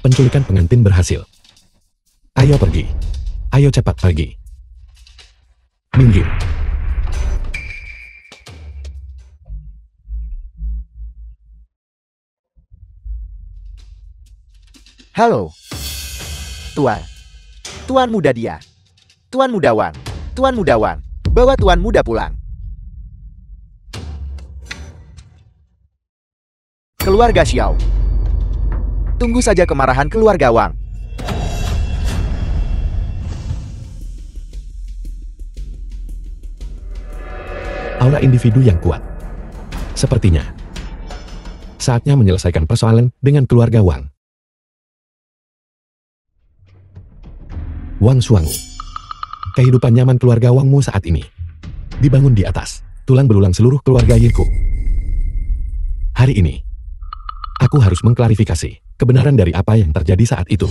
Penculikan pengantin berhasil. Ayo pergi. Ayo cepat pergi. Minggir. Halo. Tuan muda dia. Tuan Muda Wang. Tuan Muda Wang. Bawa Tuan Muda pulang. Keluarga Xiao. Tunggu saja kemarahan keluarga Wang. Aura individu yang kuat. Sepertinya. Saatnya menyelesaikan persoalan dengan keluarga Wang. Wang Xuangu. Kehidupan nyaman keluarga Wangmu saat ini. Dibangun di atas tulang belulang seluruh keluarga Yiku. Hari ini, aku harus mengklarifikasi kebenaran dari apa yang terjadi saat itu.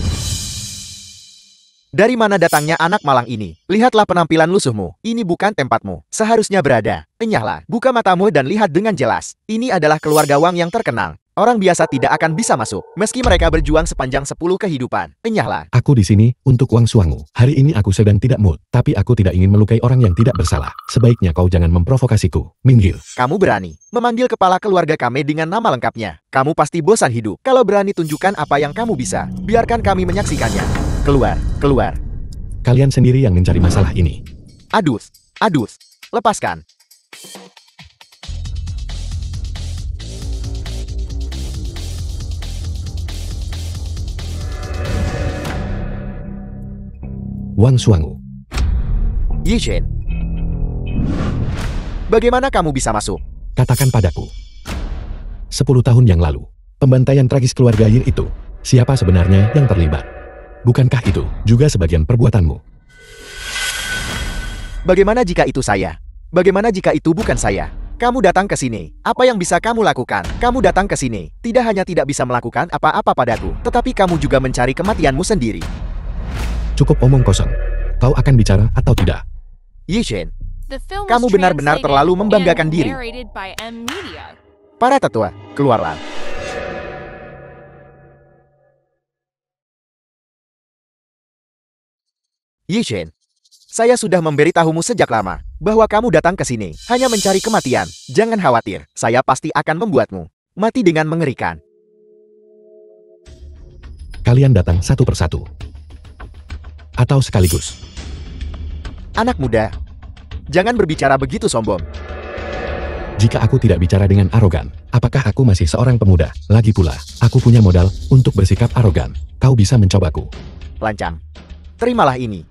Dari mana datangnya anak malang ini? Lihatlah penampilan lusuhmu. Ini bukan tempatmu. Seharusnya berada. Enyahlah. Buka matamu dan lihat dengan jelas. Ini adalah keluarga Wang yang terkenal. Orang biasa tidak akan bisa masuk, meski mereka berjuang sepanjang 10 kehidupan. Enyahlah. Aku di sini untuk Wang Xuangu. Hari ini aku sedang tidak mood, tapi aku tidak ingin melukai orang yang tidak bersalah. Sebaiknya kau jangan memprovokasiku. Minggir. Kamu berani memanggil kepala keluarga kami dengan nama lengkapnya. Kamu pasti bosan hidup. Kalau berani, tunjukkan apa yang kamu bisa. Biarkan kami menyaksikannya. Keluar, keluar. Kalian sendiri yang mencari masalah ini. Adus, lepaskan. Wang Xuangu. Yi Chen. Bagaimana kamu bisa masuk? Katakan padaku. 10 tahun yang lalu, pembantaian tragis keluarga Yin itu, siapa sebenarnya yang terlibat? Bukankah itu juga sebagian perbuatanmu? Bagaimana jika itu saya? Bagaimana jika itu bukan saya? Kamu datang ke sini. Apa yang bisa kamu lakukan? Kamu datang ke sini, tidak hanya tidak bisa melakukan apa-apa padaku, tetapi kamu juga mencari kematianmu sendiri. Cukup omong kosong. Kau akan bicara atau tidak? Yi Chen, The film kamu was benar-benar translated terlalu membanggakan and diri. narrated by M Media. Para tetua, keluarlah. Yi Chen, saya sudah memberitahumu sejak lama bahwa kamu datang ke sini hanya mencari kematian. Jangan khawatir, saya pasti akan membuatmu mati dengan mengerikan. Kalian datang satu persatu. Atau sekaligus. Anak muda, jangan berbicara begitu sombong. Jika aku tidak bicara dengan arogan, apakah aku masih seorang pemuda? Lagi pula, aku punya modal untuk bersikap arogan. Kau bisa mencobaku. Lancang. Terimalah ini.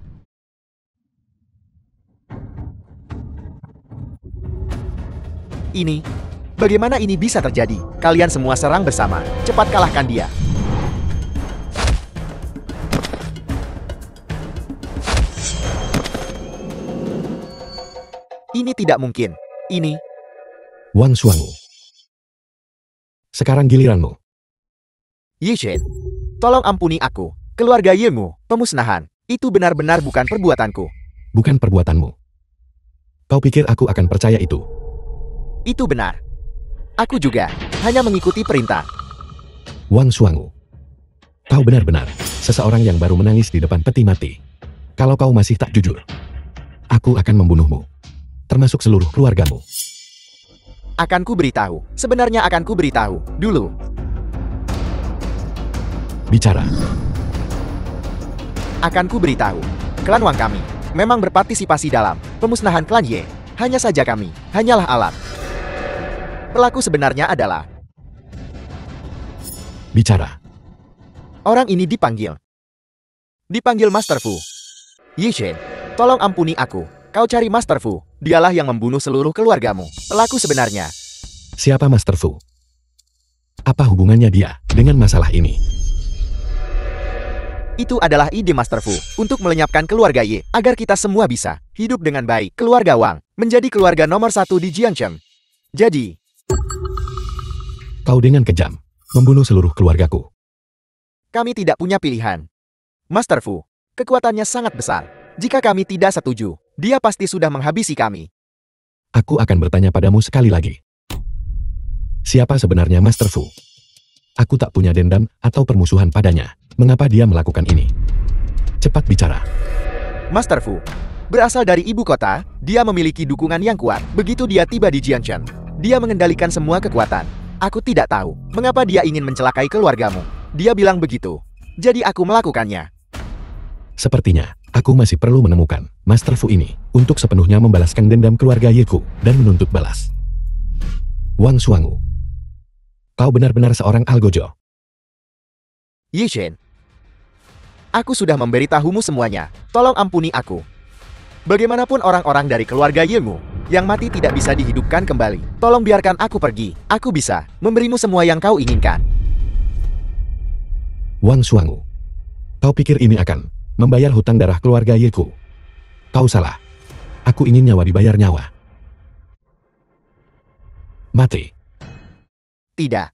Ini, bagaimana ini bisa terjadi? Kalian semua serang bersama. Cepat kalahkan dia. Ini tidak mungkin. Ini, Wang Xuangu. Sekarang giliranmu. Yi Chen, tolong ampuni aku. Keluarga Yilmu, pemusnahan. Itu benar-benar bukan perbuatanku. Bukan perbuatanmu. Kau pikir aku akan percaya itu? Itu benar. Aku juga hanya mengikuti perintah. Wang Xuangu. Kau benar-benar seseorang yang baru menangis di depan peti mati. Kalau kau masih tak jujur, aku akan membunuhmu. termasuk seluruh keluargamu. Akan ku beritahu. Sebenarnya akan ku beritahu. Dulu. Bicara. Akan ku beritahu. Klan Wang kami memang berpartisipasi dalam pemusnahan klan Ye. Hanya saja kami hanyalah alat. Pelaku sebenarnya adalah Bicara. orang ini dipanggil Master Fu. Yi Shen, tolong ampuni aku. Kau cari Master Fu. Dialah yang membunuh seluruh keluargamu. Pelaku sebenarnya. Siapa Master Fu? Apa hubungannya dia dengan masalah ini? Itu adalah ide Master Fu untuk melenyapkan keluarga Ye agar kita semua bisa hidup dengan baik. Keluarga Wang menjadi keluarga nomor 1 di Jiangcheng. Jadi, Kau dengan kejam membunuh seluruh keluargaku. kami tidak punya pilihan. Master Fu, kekuatannya sangat besar. Jika kami tidak setuju, dia pasti sudah menghabisi kami. Aku akan bertanya padamu sekali lagi. Siapa sebenarnya Master Fu? Aku tak punya dendam atau permusuhan padanya. Mengapa dia melakukan ini? Cepat bicara. Master Fu berasal dari ibu kota. Dia memiliki dukungan yang kuat. Begitu dia tiba di Jiangcheng, dia mengendalikan semua kekuatan. Aku tidak tahu mengapa dia ingin mencelakai keluargamu. Dia bilang begitu. Jadi aku melakukannya. Sepertinya, aku masih perlu menemukan Master Fu ini untuk sepenuhnya membalaskan dendam keluarga Yeku dan menuntut balas. Wang Xuangu, kau benar-benar seorang algojo. Yi Shen, aku sudah memberitahumu semuanya. Tolong ampuni aku. Bagaimanapun orang-orang dari keluarga Yemu yang mati tidak bisa dihidupkan kembali. Tolong biarkan aku pergi. Aku bisa memberimu semua yang kau inginkan. Wang Xuangu, kau pikir ini akan membayar hutang darah keluarga Yeku? Kau salah. Aku ingin nyawa dibayar nyawa. Mati. Tidak.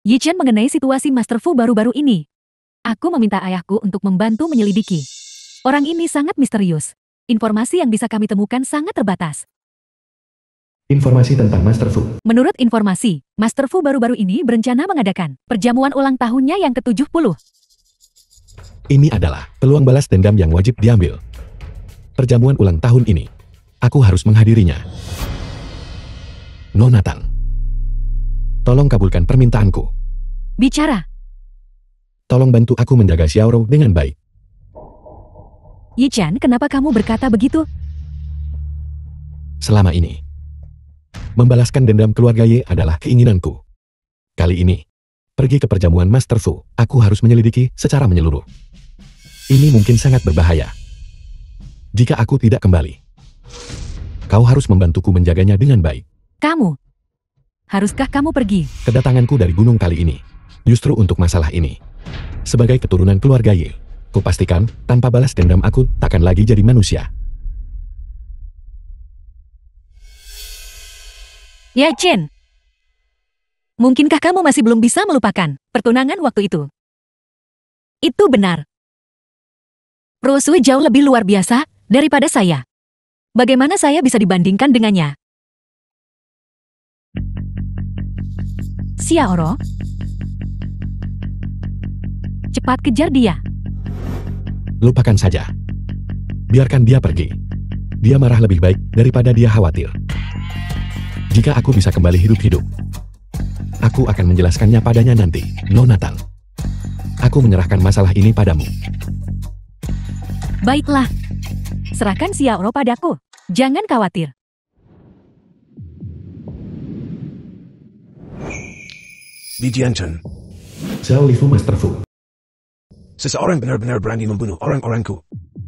Yi Chen mengenai situasi Master Fu baru-baru ini. Aku meminta ayahku untuk membantu menyelidiki. Orang ini sangat misterius. Informasi yang bisa kami temukan sangat terbatas. Informasi tentang Master Fu. Menurut informasi, Master Fu baru-baru ini berencana mengadakan perjamuan ulang tahunnya yang ke-70. Ini adalah peluang balas dendam yang wajib diambil. Perjamuan ulang tahun ini, aku harus menghadirinya. Nona Tang, tolong kabulkan permintaanku. Bicara. Tolong bantu aku menjaga Xiaoro dengan baik. Yi Chen, kenapa kamu berkata begitu? Selama ini, membalaskan dendam keluarga Ye adalah keinginanku. Kali ini, pergi ke perjamuan Master Fu, aku harus menyelidiki secara menyeluruh. Ini mungkin sangat berbahaya. Jika aku tidak kembali, kau harus membantuku menjaganya dengan baik. Kamu. Haruskah kamu pergi? Kedatanganku dari gunung kali ini, justru untuk masalah ini. Sebagai keturunan keluarga Ye, kupastikan tanpa balas dendam aku takkan lagi jadi manusia. Ya Chen. Mungkinkah kamu masih belum bisa melupakan pertunangan waktu itu? Itu benar. Rosui jauh lebih luar biasa daripada saya. Bagaimana saya bisa dibandingkan dengannya? Xiaoro, cepat kejar dia. Lupakan saja. Biarkan dia pergi. Dia marah lebih baik daripada dia khawatir. Jika aku bisa kembali hidup-hidup, aku akan menjelaskannya padanya nanti, Nona Tang. Aku menyerahkan masalah ini padamu. Baiklah. Serahkan Xiaoro padaku. Jangan khawatir. Di Jiangcheng, Xiao Lifu Master Fu. seseorang benar-benar berani membunuh orang-orangku.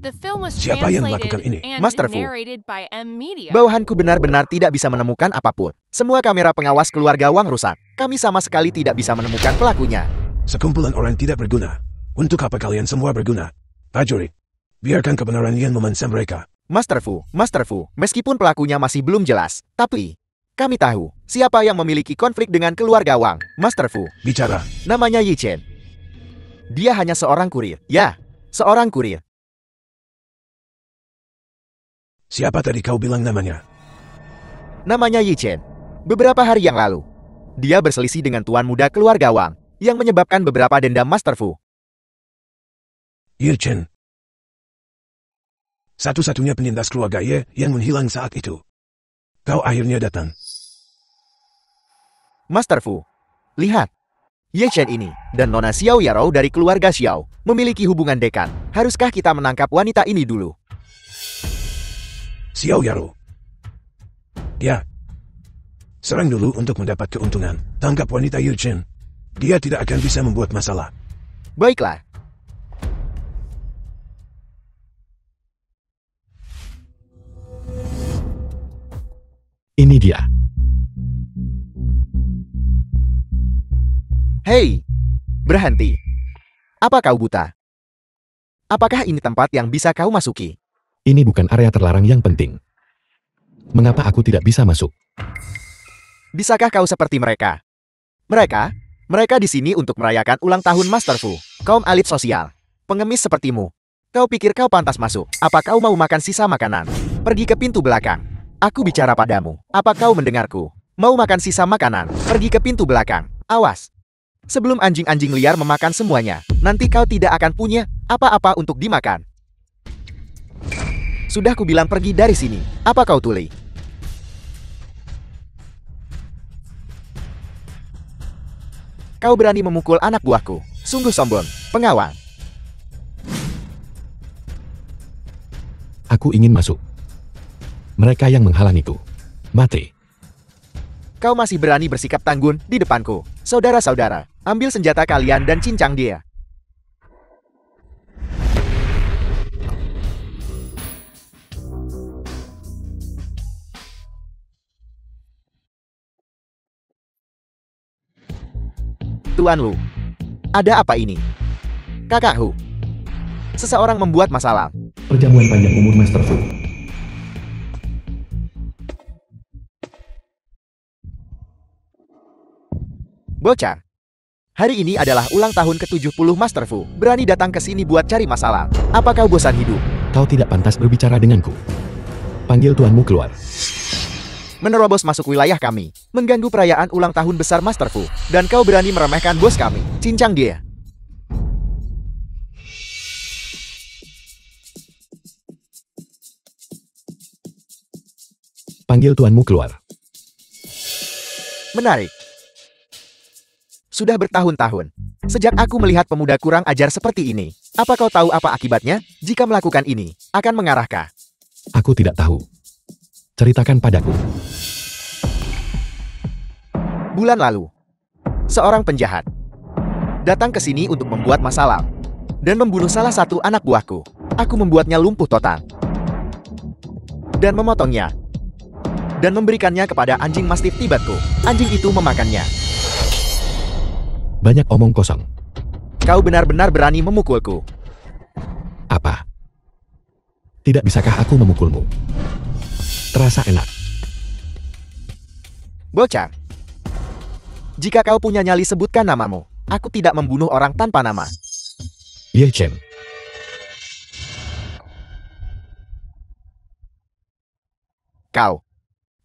The film was Siapa yang melakukan translated ini? and Master Fu. narrated by M Media. Bawahanku benar-benar tidak bisa menemukan apapun. Semua kamera pengawas keluarga Wang rusak. Kami sama sekali tidak bisa menemukan pelakunya. Sekumpulan orang tidak berguna. Untuk apa kalian semua berguna? Prajurit, biarkan kebenaran yang memansa mereka. Master Fu, meskipun pelakunya masih belum jelas, tapi kami tahu siapa yang memiliki konflik dengan keluarga Wang. Master Fu, Bicara. namanya Yi Chen. Dia hanya seorang kurir. Ya, seorang kurir. Siapa tadi kau bilang namanya? Namanya Yi Chen. Beberapa hari yang lalu, dia berselisih dengan tuan muda keluarga Wang, yang menyebabkan beberapa dendam Master Fu. Yi Chen. Satu-satunya penyintas keluarga Ye yang menghilang saat itu. Kau akhirnya datang. Master Fu, lihat. Ye Chen ini dan Nona Xiao Yarou dari keluarga Xiao memiliki hubungan dekat. Haruskah kita menangkap wanita ini dulu? Xiao Yarou. Ya. Serang dulu untuk mendapat keuntungan. Tangkap wanita Ye Chen. Dia tidak akan bisa membuat masalah. Baiklah. Ini dia. Hei, berhenti. Apa kau buta? Apakah ini tempat yang bisa kau masuki? Ini bukan area terlarang yang penting. Mengapa aku tidak bisa masuk? Bisakah kau seperti mereka? Mereka di sini untuk merayakan ulang tahun Master Fu, kaum elit sosial. Pengemis sepertimu. Kau pikir kau pantas masuk? Apa kau mau makan sisa makanan? Pergi ke pintu belakang. Aku bicara padamu. Apa kau mendengarku? Mau makan sisa makanan? Pergi ke pintu belakang. Awas. Sebelum anjing-anjing liar memakan semuanya, nanti kau tidak akan punya apa-apa untuk dimakan. Sudah kubilang pergi dari sini. Apa kau tuli? Kau berani memukul anak buahku. Sungguh sombong. Pengawal. Aku ingin masuk. Mereka yang menghalangiku. Mati. Kau masih berani bersikap tanggun di depanku. Saudara-saudara, ambil senjata kalian dan cincang dia. Tuan Lu, ada apa ini? Kakak Hu, seseorang membuat masalah. Perjamuan panjang umur Master Fu. Bocah, hari ini adalah ulang tahun ke-70 Master Fu. Berani datang ke sini buat cari masalah. Apa kau bosan hidup? Kau tidak pantas berbicara denganku. Panggil tuanmu keluar. Menerobos masuk wilayah kami, mengganggu perayaan ulang tahun besar Master Fu, dan kau berani meremehkan bos kami. Cincang dia. Panggil tuanmu keluar. Menarik. Sudah bertahun-tahun sejak aku melihat pemuda kurang ajar seperti ini. Apa kau tahu apa akibatnya jika melakukan ini? Akan mengarahkah? Aku tidak tahu. Ceritakan padaku. Bulan lalu, seorang penjahat datang ke sini untuk membuat masalah dan membunuh salah satu anak buahku. Aku membuatnya lumpuh total dan memotongnya dan memberikannya kepada anjing mastif Tibetku. Anjing itu memakannya. Banyak omong kosong. Kau benar-benar berani memukulku. Apa? Tidak bisakah aku memukulmu? Terasa enak. Bocah, jika kau punya nyali sebutkan namamu. Aku tidak membunuh orang tanpa nama. Ye Chen. Kau.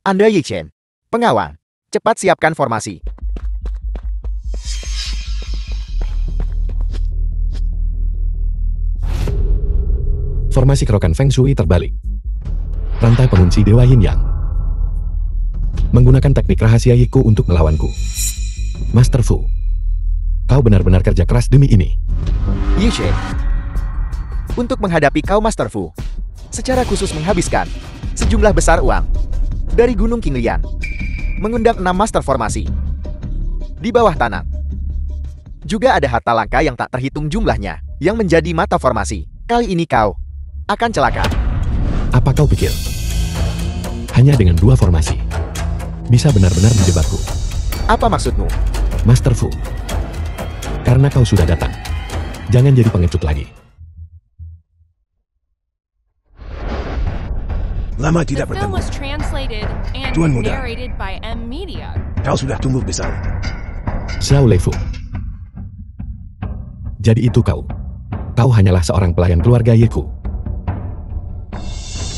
Anda Ye Chen. Pengawal. Cepat siapkan formasi. Formasi kerokan Feng Shui terbalik. Rantai pengunci Dewa Yin Yang. Menggunakan teknik rahasia Yiku untuk melawanku. Master Fu. Kau benar-benar kerja keras demi ini. Ye Chen. Untuk menghadapi kau Master Fu, secara khusus menghabiskan sejumlah besar uang dari Gunung Qinglian. Mengundang 6 master formasi di bawah tanah. Juga ada harta langka yang tak terhitung jumlahnya yang menjadi mata formasi. Kali ini kau akan celaka. Apa kau pikir? Hanya dengan 2 formasi bisa benar-benar menjebakku? Apa maksudmu? Master Fu. Karena kau sudah datang. Jangan jadi pengecut lagi. Lama The tidak film bertemu. was translated and Tuan muda. narrated by M Media. Kau sudah tumbuh besar. Xiao Leifu. Jadi itu kau. Kau hanyalah seorang pelayan keluarga Yeku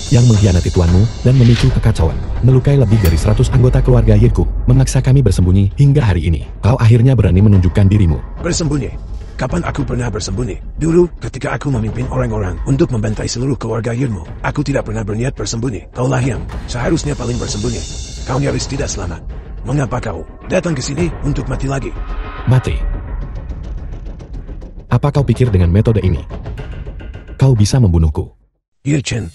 yang mengkhianati tuanmu dan memicu kekacauan, melukai lebih dari 100 anggota keluarga Yeku, memaksa kami bersembunyi hingga hari ini. Kau akhirnya berani menunjukkan dirimu. Bersembunyi. Kapan aku pernah bersembunyi? Dulu, ketika aku memimpin orang-orang untuk membantai seluruh keluarga Yirmu, aku tidak pernah berniat bersembunyi. Kaulah yang seharusnya paling bersembunyi. Kau nyaris tidak selamat. Mengapa kau datang ke sini untuk mati lagi? Mati. Apa kau pikir dengan metode ini kau bisa membunuhku? Ye Chen,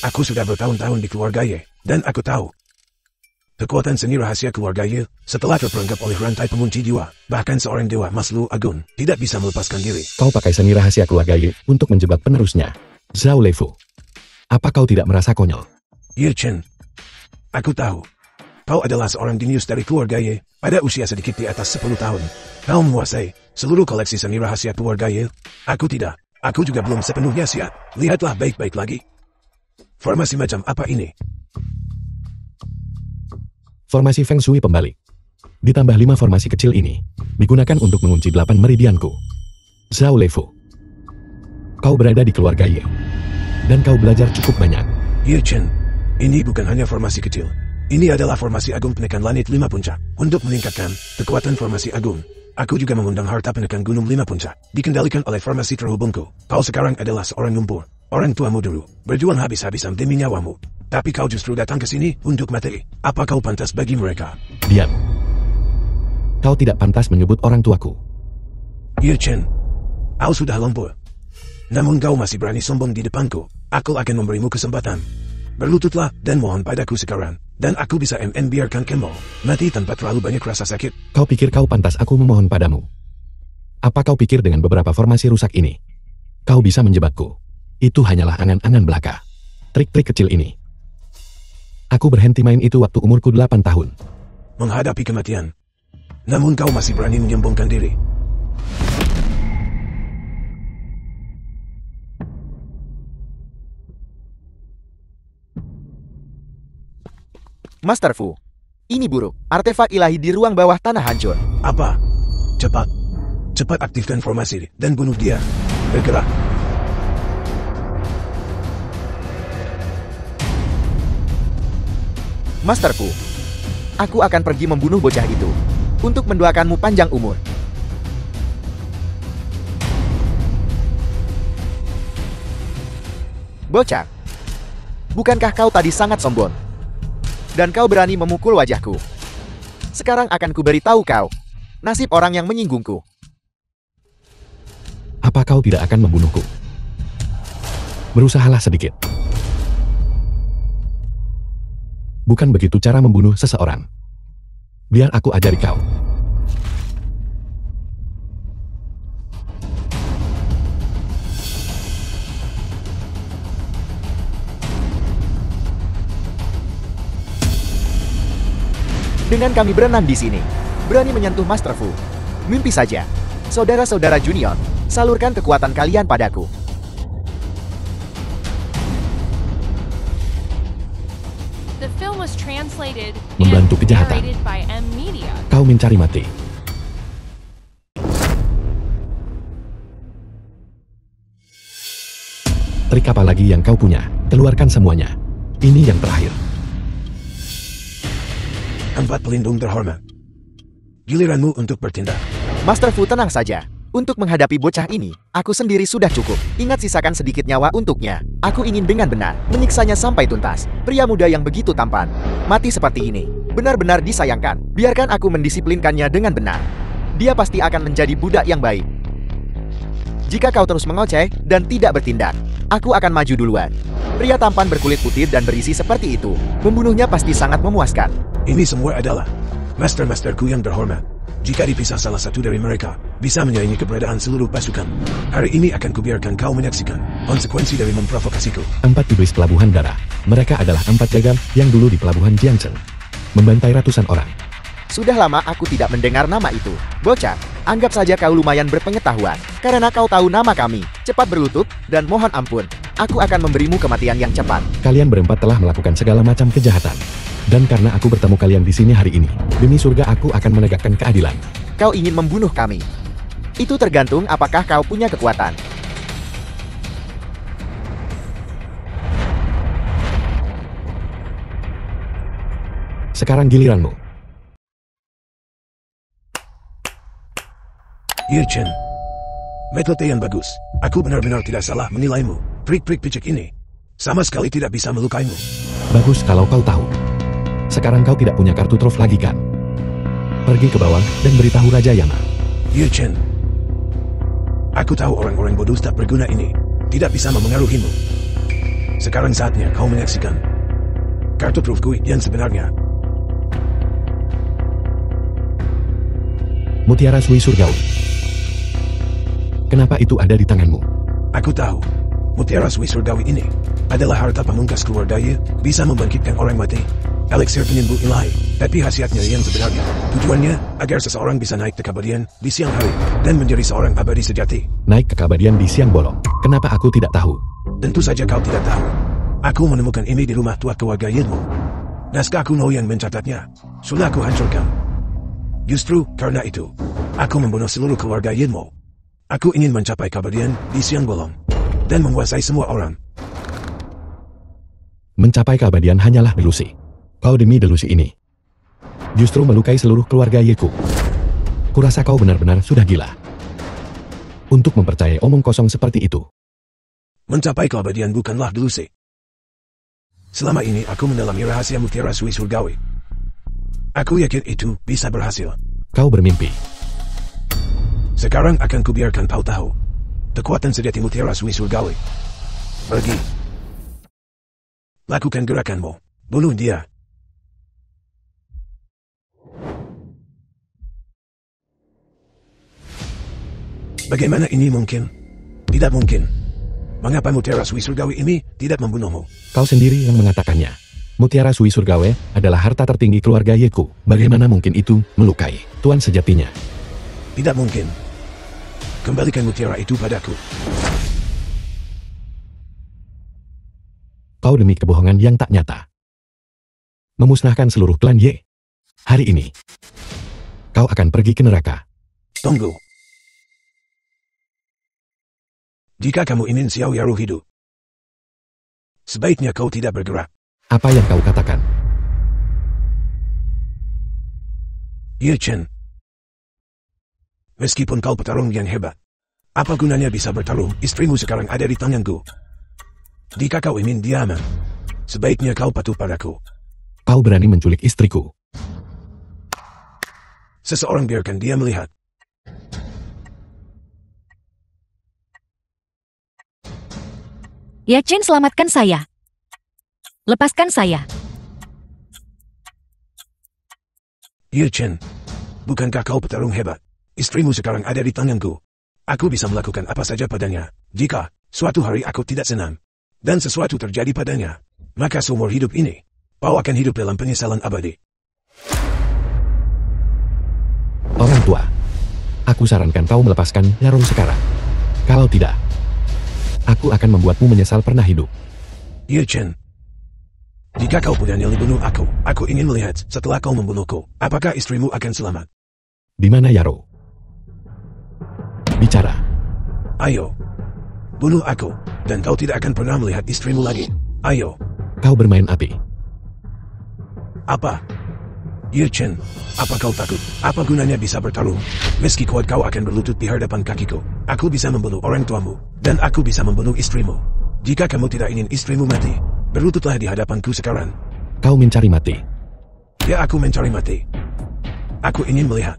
aku sudah bertahun-tahun di keluarga Ye, dan aku tahu kekuatan seni rahasia keluarga Ye setelah terperangkap oleh rantai pengunci jiwa. Bahkan seorang dewa Maslu Agung tidak bisa melepaskan diri. Kau pakai seni rahasia keluarga Ye untuk menjebak penerusnya, Zhao Leifu. Apa kau tidak merasa konyol? Ye Chen, aku tahu kau adalah seorang jenius dari keluarga Ye pada usia sedikit di atas 10 tahun. Kau menguasai seluruh koleksi seni rahasia keluarga Ye. Aku tidak. Aku juga belum sepenuhnya siap. Lihatlah baik-baik lagi. Formasi macam apa ini? Formasi Feng Shui pembalik. Ditambah 5 formasi kecil ini, digunakan untuk mengunci 8 meridianku. Zhao Leifu, kau berada di keluarga Ye, dan kau belajar cukup banyak. Ye Chen, ini bukan hanya formasi kecil. Ini adalah formasi agung penekan langit 5 puncak. Untuk meningkatkan kekuatan formasi agung, aku juga mengundang harta penekan gunung 5 puncak, dikendalikan oleh formasi terhubungku. Kau sekarang adalah seorang lumpur. Orang tuamu dulu berjuang habis-habisan demi nyawamu. Tapi kau justru datang ke sini untuk mati. Apa kau pantas bagi mereka? Diam. Kau tidak pantas menyebut orang tuaku. Ye Chen, kau sudah lumpuh. Namun kau masih berani sombong di depanku. Aku akan memberimu kesempatan. Berlututlah dan mohon padaku sekarang. Dan aku bisa biarkan kamu mati tanpa terlalu banyak rasa sakit. Kau pikir kau pantas aku memohon padamu? Apa kau pikir dengan beberapa formasi rusak ini kau bisa menjebakku? Itu hanyalah angan-angan belaka. Trik-trik kecil ini. Aku berhenti main itu waktu umurku 8 tahun. Menghadapi kematian. Namun kau masih berani menyombongkan diri. Master Fu, ini buruk. Artefak ilahi di ruang bawah tanah hancur. Apa? Cepat. Cepat aktifkan formasi dan bunuh dia. Bergerak. Master Fu, aku akan pergi membunuh bocah itu untuk mendoakanmu panjang umur. Bocah, bukankah kau tadi sangat sombong? Dan kau berani memukul wajahku. Sekarang akan kuberitahu kau nasib orang yang menyinggungku. Apa kau tidak akan membunuhku? Berusahalah sedikit. Bukan begitu cara membunuh seseorang. Biar aku ajari kau. Dengan kami berenang di sini, berani menyentuh Master Fu. Mimpi saja. Saudara-saudara junior, salurkan kekuatan kalian padaku. The film was translated Membantu and kejahatan. narrated by M Media. Kau mencari mati. Trik apa lagi yang kau punya? Keluarkan semuanya. Ini yang terakhir. Empat pelindung terhormat. Giliranmu untuk bertindak. Master Fu, tenang saja. Untuk menghadapi bocah ini, aku sendiri sudah cukup. Ingat, sisakan sedikit nyawa untuknya. Aku ingin dengan benar menyiksanya sampai tuntas. Pria muda yang begitu tampan, mati seperti ini, benar-benar disayangkan. Biarkan aku mendisiplinkannya dengan benar. Dia pasti akan menjadi budak yang baik. Jika kau terus mengoceh dan tidak bertindak, aku akan maju duluan. Pria tampan berkulit putih dan berisi seperti itu, membunuhnya pasti sangat memuaskan. Ini semua adalah master-masterku yang terhormat. Jika dipisah salah satu dari mereka, bisa menyaingi keberadaan seluruh pasukan. Hari ini akan kubiarkan kau menyaksikan konsekuensi dari memprovokasiku. 4 iblis pelabuhan darah. Mereka adalah 4 jagal yang dulu di pelabuhan Jiangcheng, membantai ratusan orang. Sudah lama aku tidak mendengar nama itu. Bocah, anggap saja kau lumayan berpengetahuan. Karena kau tahu nama kami. Cepat berlutut dan mohon ampun. Aku akan memberimu kematian yang cepat. Kalian berempat telah melakukan segala macam kejahatan. Dan karena aku bertemu kalian di sini hari ini, demi surga aku akan menegakkan keadilan. Kau ingin membunuh kami. Itu tergantung apakah kau punya kekuatan. Sekarang giliranmu. Ye Chen, Metode yang bagus. Aku benar-benar tidak salah menilaimu. Trik-trik picik ini sama sekali tidak bisa melukaimu. Bagus kalau kau tahu. Sekarang kau tidak punya kartu truf lagi kan? Pergi ke bawah dan beritahu Raja Yana. Ye Chen. Aku tahu orang-orang bodoh tak berguna ini tidak bisa memengaruhimu. Sekarang saatnya kau menyaksikan kartu trufku yang sebenarnya. Mutiara Sui Surgawi. Kenapa itu ada di tanganmu? Aku tahu. Mutiara Sui Surgawi ini adalah harta pamungkas keluarga Ye, bisa membangkitkan orang mati. Eliksir penyembuh ilahi, tapi khasiatnya yang sebenarnya. Tujuannya agar seseorang bisa naik ke keabadian di siang hari dan menjadi seorang abadi sejati. Naik ke keabadian di siang bolong. Kenapa aku tidak tahu? Tentu saja kau tidak tahu. Aku menemukan ini di rumah tua keluarga Yedmo. Naskah kuno yang mencatatnya sudah aku hancurkan. Justru karena itu, aku membunuh seluruh keluarga Yedmo. Aku ingin mencapai keabadian di siang bolong dan menguasai semua orang. Mencapai keabadian hanyalah delusi. Kau demi delusi ini justru melukai seluruh keluarga Yeku. Kurasa kau benar-benar sudah gila untuk mempercayai omong kosong seperti itu. Mencapai keabadian bukanlah delusi. Selama ini aku mendalami rahasia Mutiara Sui Surgawi. Aku yakin itu bisa berhasil. Kau bermimpi. Sekarang akan kubiarkan kau tahu kekuatan sejati Mutiara Sui Surgawi. Pergi. Lakukan gerakanmu. Bunuh dia. Bagaimana ini mungkin? Tidak mungkin. Mengapa Mutiara Sui Surgawi ini tidak membunuhmu? Kau sendiri yang mengatakannya. Mutiara Sui Surgawi adalah harta tertinggi keluarga Yeku. Bagaimana mungkin itu melukai tuan sejatinya? Tidak mungkin. Kembalikan mutiara itu padaku. Kau demi kebohongan yang tak nyata memusnahkan seluruh klan Ye. Hari ini kau akan pergi ke neraka. Tunggu. Jika kamu ingin Xiao Yaru hidup, sebaiknya kau tidak bergerak. Apa yang kau katakan? Ye Chen. Meskipun kau petarung yang hebat, apa gunanya bisa bertarung? Istrimu sekarang ada di tanganku. Jika kau ingin dia aman, sebaiknya kau patuh padaku. Kau berani menculik istriku. Seseorang biarkan dia melihat. Ya Chen, selamatkan saya. Lepaskan saya. Ye Chen, bukankah kau petarung hebat? Istrimu sekarang ada di tanganku. Aku bisa melakukan apa saja padanya. Jika suatu hari aku tidak senang dan sesuatu terjadi padanya, maka seumur hidup ini kau akan hidup dalam penyesalan abadi. Orang tua, aku sarankan kau melepaskan Yaro sekarang. Kalau tidak, aku akan membuatmu menyesal pernah hidup. Ye Chen, jika kau punya nyali bunuh aku ingin melihat setelah kau membunuhku, apakah istrimu akan selamat? Di mana Yaro? Bicara. Ayo, bunuh aku, dan kau tidak akan pernah melihat istrimu lagi. Ayo. Kau bermain api. Apa? Ye Chen, apa kau takut? Apa gunanya bisa bertarung? Meski kuat kau akan berlutut di hadapan kakiku. Aku bisa membunuh orang tuamu, dan aku bisa membunuh istrimu. Jika kamu tidak ingin istrimu mati, berlututlah di hadapanku sekarang. Kau mencari mati. Ya, aku mencari mati. Aku ingin melihat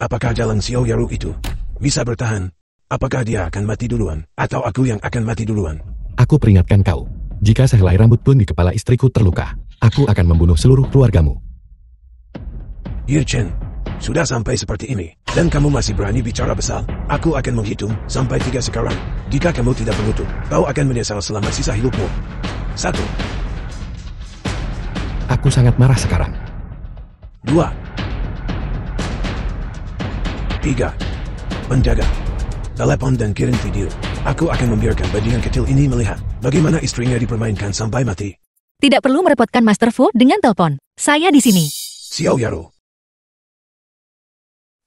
apakah jalan Xiao Yaru itu bisa bertahan. Apakah dia akan mati duluan, atau aku yang akan mati duluan? Aku peringatkan kau. Jika sehelai rambut pun di kepala istriku terluka, aku akan membunuh seluruh keluargamu. Ye Chen, sudah sampai seperti ini, dan kamu masih berani bicara besar? Aku akan menghitung sampai 3 sekarang. Jika kamu tidak berlutut, kau akan menyesal selama sisa hidupmu. 1. Aku sangat marah sekarang. 2. 3. Penjaga, telepon dan kirim video. Aku akan membiarkan bajingan kecil ini melihat bagaimana istrinya dipermainkan sampai mati. Tidak perlu merepotkan Master Fu dengan telepon. Saya di sini. Xiao Yaru.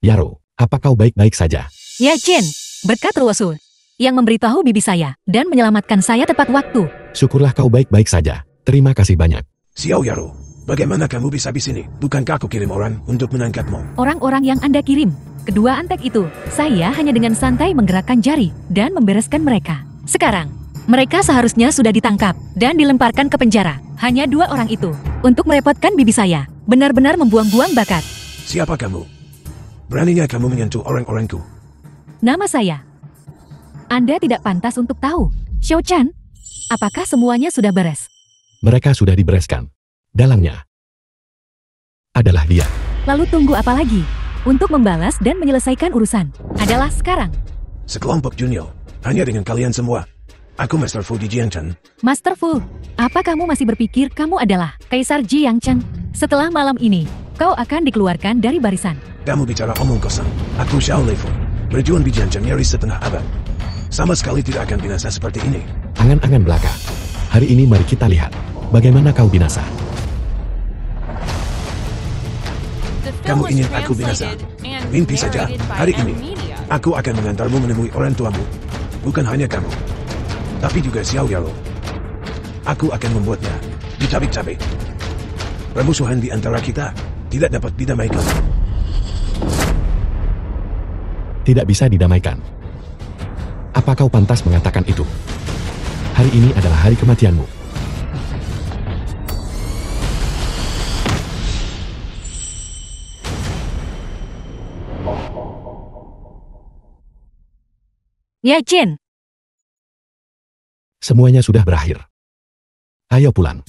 Yaro, apa kau baik-baik saja? Ya Chen, berkat Ruosu yang memberitahu bibi saya dan menyelamatkan saya tepat waktu. Syukurlah kau baik-baik saja. Terima kasih banyak. Xiao Yaru, bagaimana kamu bisa di sini? Bukankah aku kirim orang untuk menangkapmu? Orang-orang yang Anda kirim Kedua antek itu, saya hanya dengan santai menggerakkan jari dan membereskan mereka. Sekarang, mereka seharusnya sudah ditangkap dan dilemparkan ke penjara. Hanya 2 orang itu, untuk merepotkan bibi saya, benar-benar membuang-buang bakat. Siapa kamu? Beraninya kamu menyentuh orang-orangku. Nama saya. Anda tidak pantas untuk tahu. Xiao-chan, apakah semuanya sudah beres? Mereka sudah dibereskan. Dalangnya adalah dia. Lalu tunggu apa lagi? Untuk membalas dan menyelesaikan urusan adalah sekarang. Sekelompok junior. Hanya dengan kalian semua. Aku Master Fu di Jiangchen. Master Fu, apa kamu masih berpikir kamu adalah Kaisar Jiangchen? Setelah malam ini, kau akan dikeluarkan dari barisan. Kamu bicara omong kosong. Aku Xiao Leifu. Berjuang di Jiangchen nyaris setengah abad. Sama sekali tidak akan binasa seperti ini. Angan-angan belaka. Hari ini mari kita lihat bagaimana kau binasa. The Kamu film was ingin aku binasa? translated and Mimpi saja. narrated by Hari M ini, Media. aku akan mengantarmu menemui orang tuamu. Bukan hanya kamu, tapi juga Xiao Yaro. Aku akan membuatnya dicabik-cabik. Permusuhan di antara kita tidak dapat didamaikan. Tidak bisa didamaikan. Apa kau pantas mengatakan itu? Hari ini adalah hari kematianmu. Ya, Jin. Semuanya sudah berakhir. Ayo pulang.